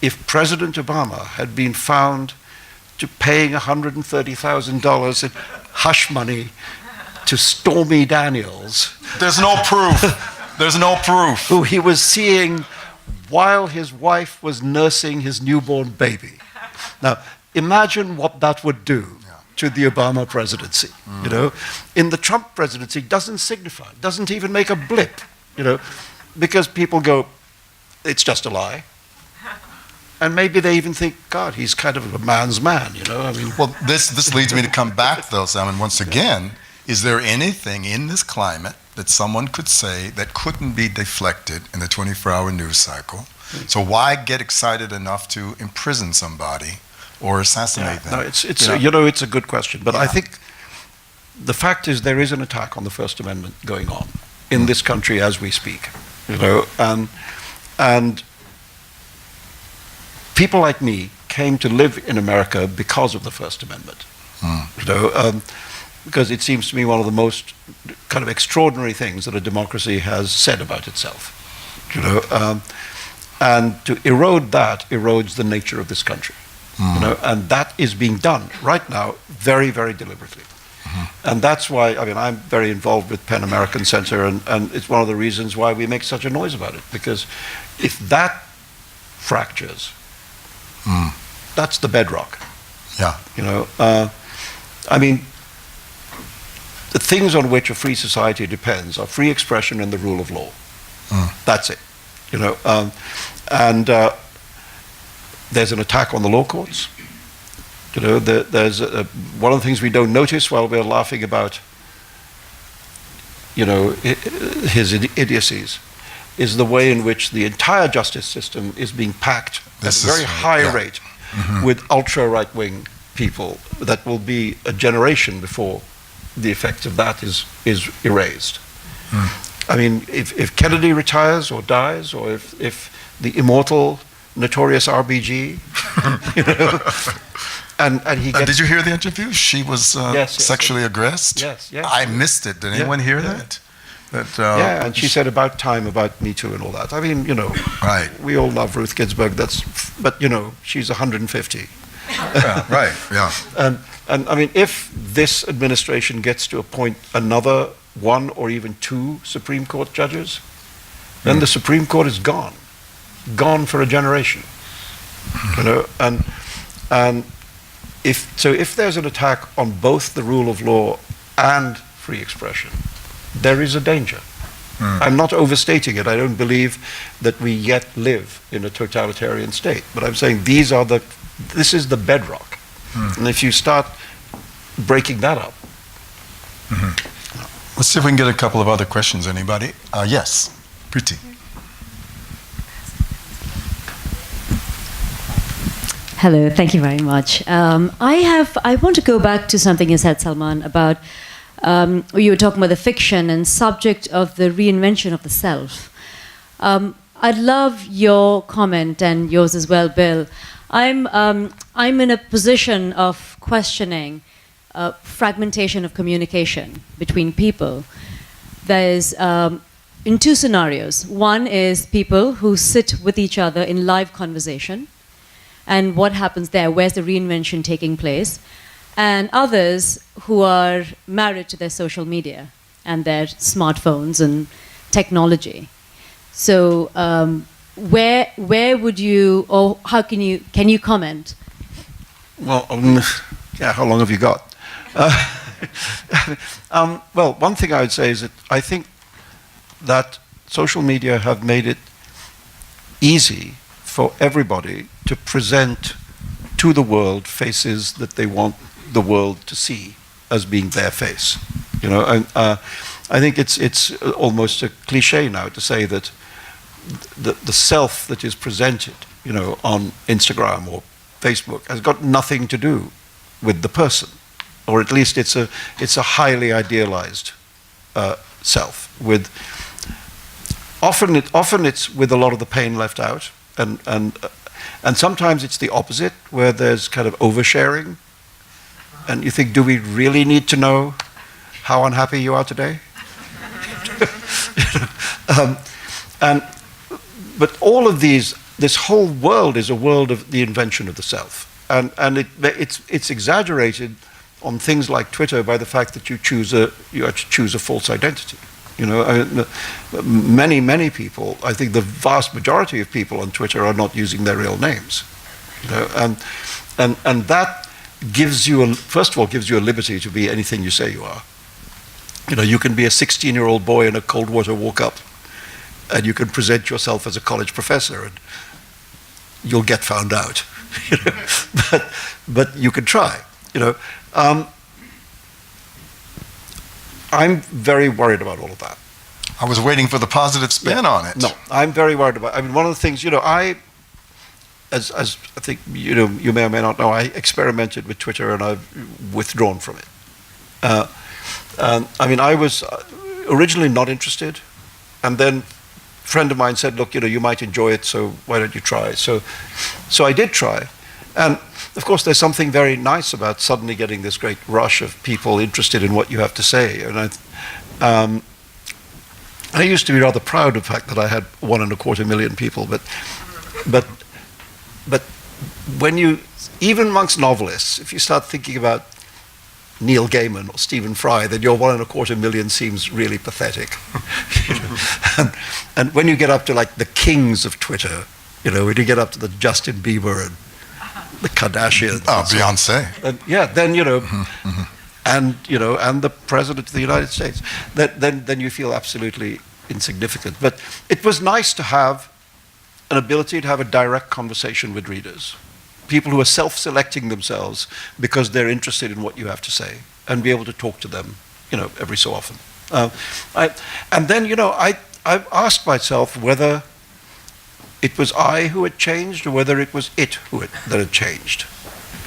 if President Obama had been found to paying $130,000 in hush money to Stormy Daniels, There's no proof. There's no proof. who he was seeing while his wife was nursing his newborn baby. Now, imagine what that would do to the Obama presidency. You know, in the Trump presidency, doesn't signify, doesn't even make a blip. You know, because people go, it's just a lie. And maybe they even think, God, he's kind of a man's man, you know? I mean, Well, this leads me to come back, though, Salman, once again. Is there anything in this climate that someone could say that couldn't be deflected in the 24-hour news cycle? So why get excited enough to imprison somebody or assassinate them? no, it's a good question. But I think the fact is there is an attack on the First Amendment going on in this country as we speak. You know, and people like me came to live in America because of the First Amendment. You know, because it seems to me one of the most kind of extraordinary things that a democracy has said about itself. You know, and to erode that erodes the nature of this country. You know, and that is being done right now very, very deliberately. And that's why, I mean, I'm very involved with PEN American Center, and it's one of the reasons why we make such a noise about it. Because if that fractures, that's the bedrock. Yeah. You know, I mean, the things on which a free society depends are free expression and the rule of law. That's it. You know, and there's an attack on the law courts. You know, there's one of the things we don't notice while we're laughing about, you know, his idiocies, is the way in which the entire justice system is being packed at a very high rate with ultra right-wing people that will be a generation before the effect of that is erased. I mean, if Kennedy retires or dies, or if the immortal, notorious RBG, you know, and he gets... Did you hear the interview? She was yes, sexually aggressed? Yes. I missed it. Did anyone hear that? Yeah, and she said about time, about Me Too and all that. I mean, you know, we all love Ruth Ginsburg, but, you know, she's 150. Yeah, right, yeah. And I mean, if this administration gets to appoint another one or even two Supreme Court judges, then the Supreme Court is gone for a generation. You know, and if there's an attack on both the rule of law and free expression, there is a danger. I'm not overstating it. I don't believe that we yet live in a totalitarian state, but I'm saying this is the bedrock. And if you start breaking that up. Let's see if we can get a couple of other questions. Anybody? Yes, Priti. Hello, thank you very much. I want to go back to something you said, Salman, about you were talking about the fiction and subject of the reinvention of the self. I'd love your comment and yours as well, Bill. I'm in a position of questioning fragmentation of communication between people. There's in two scenarios. One is people who sit with each other in live conversation, and what happens there? Where's the reinvention taking place? And others who are married to their social media and their smartphones and technology. So where would you, or how can you comment? Well, yeah, how long have you got? Well, one thing I would say is that I think that social media have made it easy for everybody to present to the world faces that they want the world to see as being their face. You know, and I think it's almost a cliche now to say that the self that is presented, you know, on Instagram or Facebook has got nothing to do with the person, or at least it's a highly idealized self. With often it's with a lot of the pain left out, and sometimes it's the opposite, where there's kind of oversharing, and you think, do we really need to know how unhappy you are today? But all of this whole world is a world of the invention of the self. and it's exaggerated on things like Twitter by the fact that you actually choose a false identity. You know, many people, I think the vast majority of people on Twitter are not using their real names. You know, and that gives you, first of all, gives you a liberty to be anything you say you are. You know, you can be a 16-year-old boy in a cold water walk-up, and you can present yourself as a college professor, and you'll get found out. You know? But you can try. You know, I'm very worried about all of that. I was waiting for the positive spin on it. No, I'm very worried about. I mean, one of the things, you know, as I think you may or may not know, I experimented with Twitter and I've withdrawn from it. I mean, I was originally not interested, and then a friend of mine said, "Look, you know, you might enjoy it, so why don't you try?" So I did try, and of course, there's something very nice about suddenly getting this great rush of people interested in what you have to say. And I used to be rather proud of the fact that I had 1.25 million people, but when you, even amongst novelists, if you start thinking about Neil Gaiman or Stephen Fry, then your 1.25 million seems really pathetic. You know? And when you get up to like the kings of Twitter, you know, when you get up to the Justin Bieber and the Kardashians, Beyonce, and yeah, then you know, and you know, and the president of the United States, then you feel absolutely insignificant. But it was nice to have an ability to have a direct conversation with readers, people who are self-selecting themselves because they're interested in what you have to say, and be able to talk to them, you know, every so often. And then, you know, I've asked myself whether it was I who had changed or whether it was it that had changed,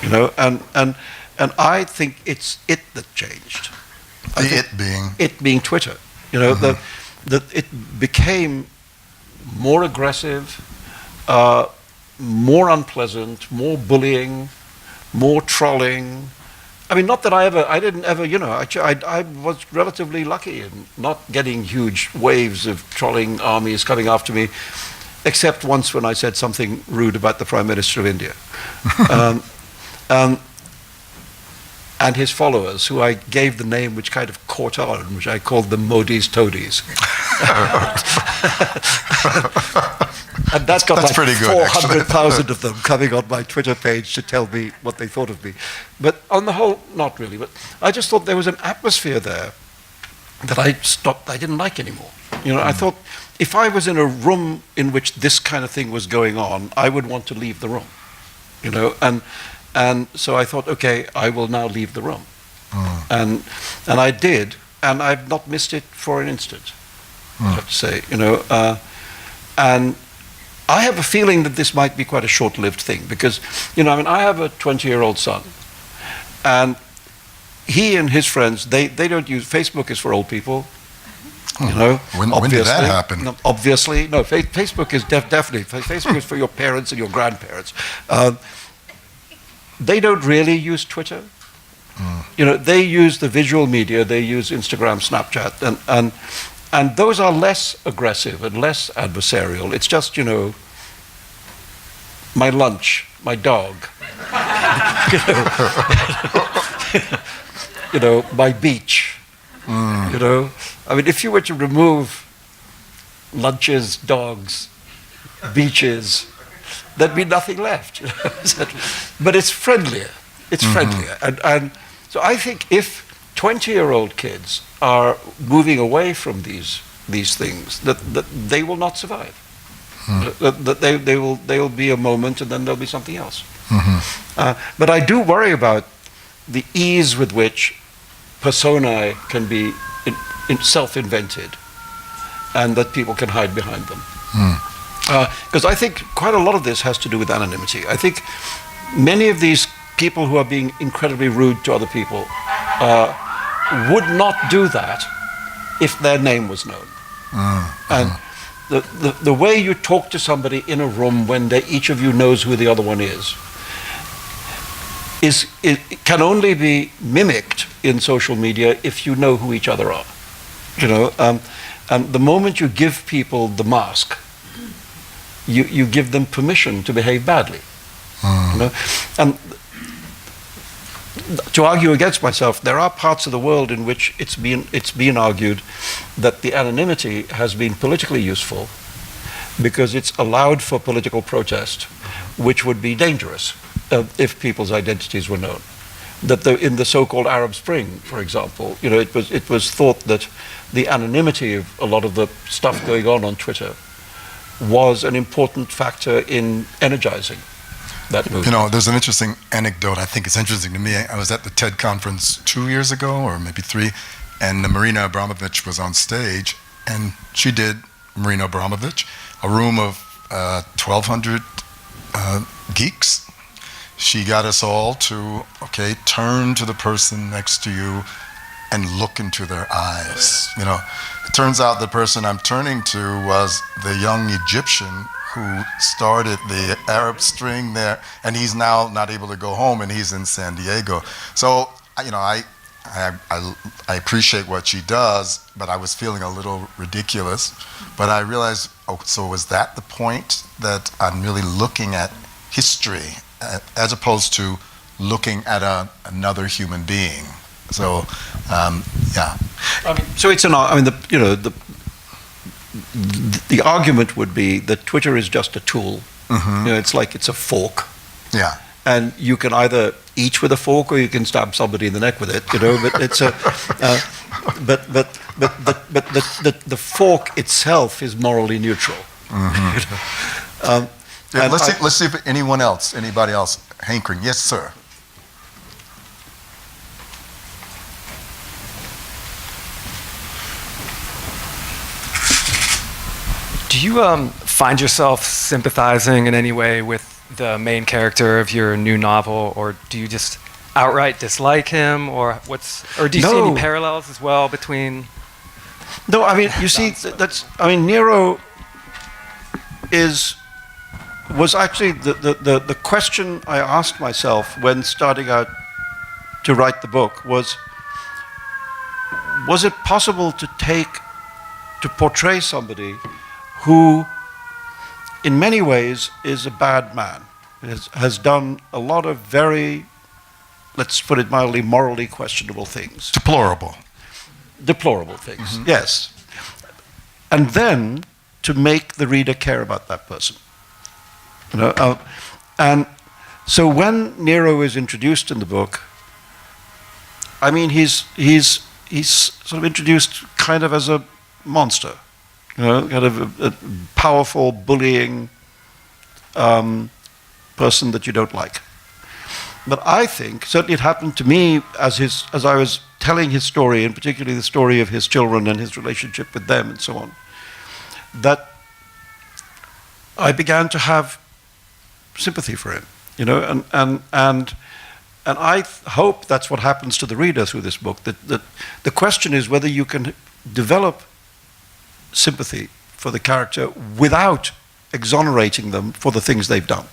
you know, and I think it's it that changed. It being Twitter, you know, that it became more aggressive, more unpleasant, more bullying, more trolling. I mean, not that I didn't ever, you know, I was relatively lucky in not getting huge waves of trolling armies coming after me, except once when I said something rude about the Prime Minister of India. And his followers, who I gave the name which kind of caught on, which I called them Modi's Toadies. And that's got like pretty good, 400,000 of them coming on my Twitter page to tell me what they thought of me. But on the whole, not really. But I just thought there was an atmosphere there that I didn't like anymore. You know, I thought if I was in a room in which this kind of thing was going on, I would want to leave the room. You know, and so I thought, okay, I will now leave the room. And I did, and I've not missed it for an instant, I have to say, you know. And I have a feeling that this might be quite a short-lived thing because, you know, I mean, I have a 20-year-old son, and he and his friends, they don't use, Facebook is for old people, you know. When did that happen? No, obviously, no, Facebook is definitely, Facebook is for your parents and your grandparents. They don't really use Twitter. You know, they use the visual media, they use Instagram, Snapchat, and those are less aggressive and less adversarial. It's just, you know, my lunch, my dog, you know, my beach, you know. I mean, if you were to remove lunches, dogs, beaches, there'd be nothing left. You know? But it's friendlier. It's friendlier. And so I think if 20-year-old kids are moving away from these things, that they will not survive. That they will be a moment and then there'll be something else. But I do worry about the ease with which personae can be self-invented and that people can hide behind them. Because I think quite a lot of this has to do with anonymity. I think many of these people who are being incredibly rude to other people would not do that if their name was known. And the way you talk to somebody in a room when each of you knows who the other one is it can only be mimicked in social media if you know who each other are. You know, and the moment you give people the mask, you give them permission to behave badly. You know? And to argue against myself, there are parts of the world in which it's been argued that the anonymity has been politically useful because it's allowed for political protest, which would be dangerous if people's identities were known. That in the so-called Arab Spring, for example, you know, it was thought that the anonymity of a lot of the stuff going on Twitter was an important factor in energizing that movement. You know, there's an interesting anecdote. I think it's interesting to me. I was at the TED conference 2 years ago, or maybe 3, and Marina Abramovich was on stage, and she did, Marina Abramovich, a room of 1,200 geeks. She got us all to, okay, turn to the person next to you and look into their eyes. You know, it turns out the person I'm turning to was the young Egyptian who started the Arab Spring there, and he's now not able to go home, and he's in San Diego. So, you know, I appreciate what she does, but I was feeling a little ridiculous. But I realized, oh, so was that the point, that I'm really looking at history as opposed to looking at another human being? So, yeah. So it's the argument would be that Twitter is just a tool. Mm-hmm. You know, it's like it's a fork. Yeah. And you can either eat with a fork or you can stab somebody in the neck with it. You know, but it's a, the fork itself is morally neutral. Mm-hmm. You know? Yeah, let's see if anybody else hankering. Yes, sir. Do you find yourself sympathizing in any way with the main character of your new novel, or do you just outright dislike him, or do you see any parallels as well between? No, I mean, you see, Nero was actually the question I asked myself when starting out to write the book was it possible to portray somebody who in many ways is a bad man, has done a lot of very, let's put it mildly, morally questionable things. Deplorable things, mm-hmm. Yes. And then to make the reader care about that person. You know, and so when Nero is introduced in the book, I mean, he's sort of introduced kind of as a monster, you know, kind of a powerful, bullying person that you don't like. But I think, certainly it happened to me as I was telling his story, and particularly the story of his children and his relationship with them and so on, that I began to have sympathy for him, you know, and I hope that's what happens to the reader through this book, that the question is whether you can develop sympathy for the character without exonerating them for the things they've done.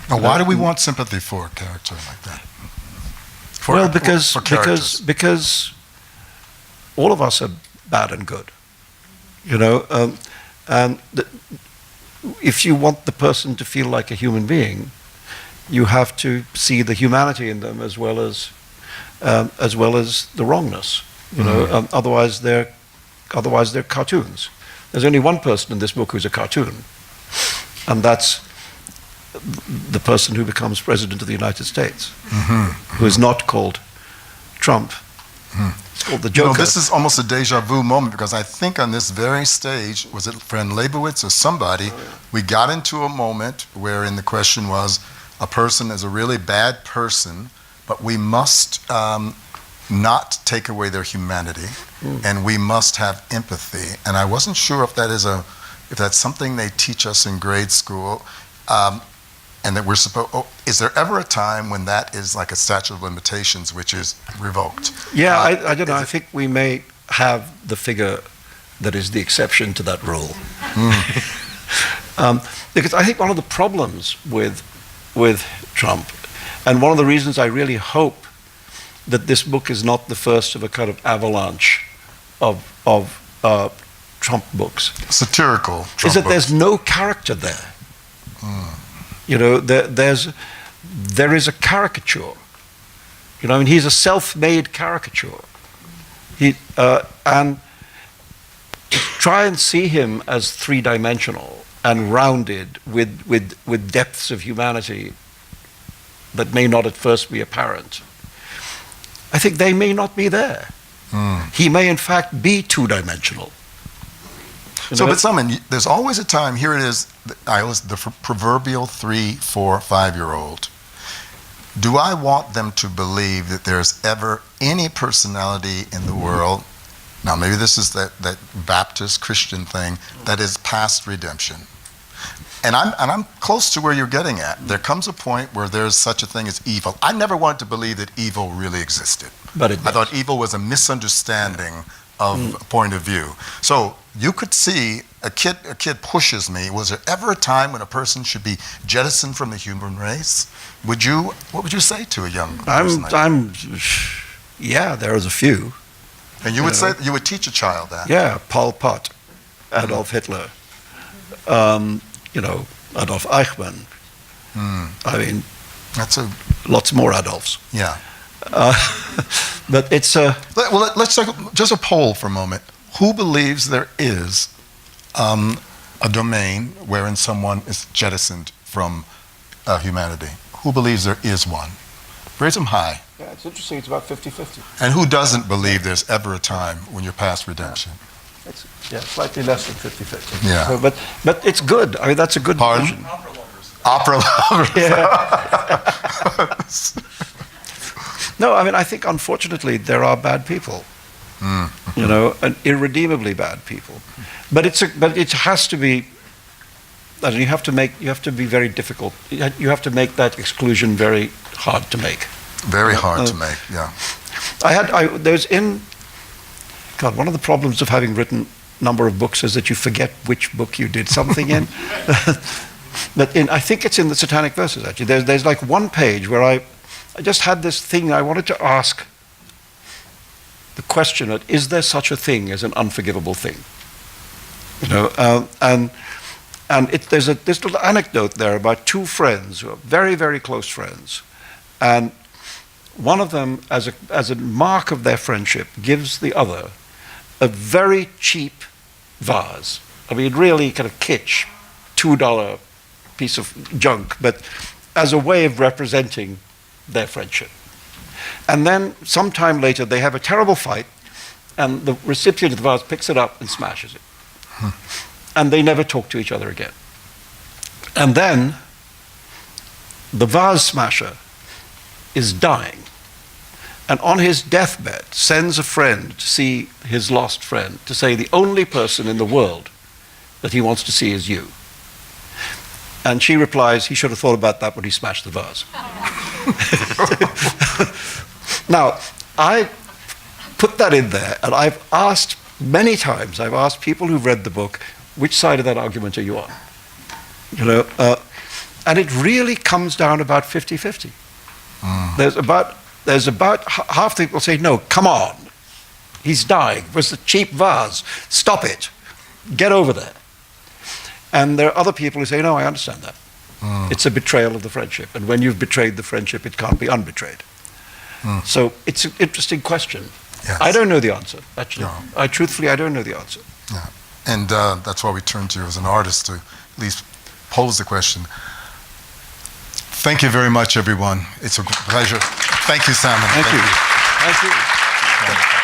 Now, why do we want sympathy for a character like that? Because all of us are bad and good, you know, and if you want the person to feel like a human being, you have to see the humanity in them as well as the wrongness, you know. Otherwise they're cartoons. There's only one person in this book who's a cartoon, and that's the person who becomes president of the United States, who is not called Trump. It's called the Joker. You know, this is almost a deja vu moment, because I think on this very stage, was it friend Leibowitz or somebody, we got into a moment wherein the question was, a person is a really bad person, but we must not take away their humanity, and we must have empathy. And I wasn't sure if that's something they teach us in grade school, and that we're supposed. Is there ever a time when that is like a statute of limitations, which is revoked? Yeah, I don't know. I think we may have the figure that is the exception to that rule, because I think one of the problems with Trump, and one of the reasons I really hope that this book is not the first of a kind of avalanche of Trump books, satirical Trump is that books. there's no character there. You know, there is a caricature. You know, I mean, he's a self-made caricature. And to try and see him as three-dimensional and rounded with depths of humanity that may not at first be apparent, I think they may not be there. He may in fact be two-dimensional. So, but Salman, there's always a time, here it is, the proverbial 3, 4, 5-year-old. Do I want them to believe that there's ever any personality in the world, now maybe this is that Baptist Christian thing, that is past redemption? And I'm close to where you're getting at. There comes a point where there's such a thing as evil. I never wanted to believe that evil really existed. But I thought evil was a misunderstanding of a point of view. So you could see a kid pushes me. Was there ever a time when a person should be jettisoned from the human race? What would you say to a young person? Yeah, there is a few. And you would teach a child that? Yeah, Pol Pot, Adolf Hitler, Adolf Eichmann. I mean, lots more Adolfs. Yeah. But it's well, let's take just a poll for a moment. Who believes there is a domain wherein someone is jettisoned from humanity? Who believes there is one? Raise them high. Yeah, it's interesting. It's about 50-50. And who doesn't believe there's ever a time when you're past redemption? It's slightly less than 50-50. Yeah. So, but it's good. I mean, that's a good division. Opera lovers. Yeah. No, I mean, I think unfortunately there are bad people. You know, and irredeemably bad people. But it has to be. You have to be very difficult. You have to make that exclusion very hard to make. Very hard to make. Yeah. One of the problems of having written a number of books is that you forget which book you did something in. But I think it's in the Satanic Verses, actually. There's like one page where I just had this thing I wanted to ask the question of, is there such a thing as an unforgivable thing? You know, there's this little anecdote there about two friends who are very, very close friends. And one of them, as a mark of their friendship, gives the other a very cheap vase. I mean, really kind of kitsch, $2 piece of junk, but as a way of representing their friendship. And then sometime later they have a terrible fight, and the recipient of the vase picks it up and smashes it. And they never talk to each other again. And then the vase smasher is dying, and on his deathbed sends a friend to see his lost friend, to say the only person in the world that he wants to see is you. And she replies, he should have thought about that when he smashed the vase. Now, I put that in there, and I've asked many times, I've asked people who've read the book, which side of that argument are you on? You know, and it really comes down about 50-50. There's about half the people say, no, come on, he's dying, it was a cheap vase, stop it, get over there. And there are other people who say, no, I understand that. It's a betrayal of the friendship, and when you've betrayed the friendship, it can't be unbetrayed. So it's an interesting question. Yes. I don't know the answer, actually. No. I don't know the answer. Yeah. And that's why we turn to you as an artist to at least pose the question. Thank you very much, everyone. It's a pleasure. Thank you, Salman. Thank you. Thank you.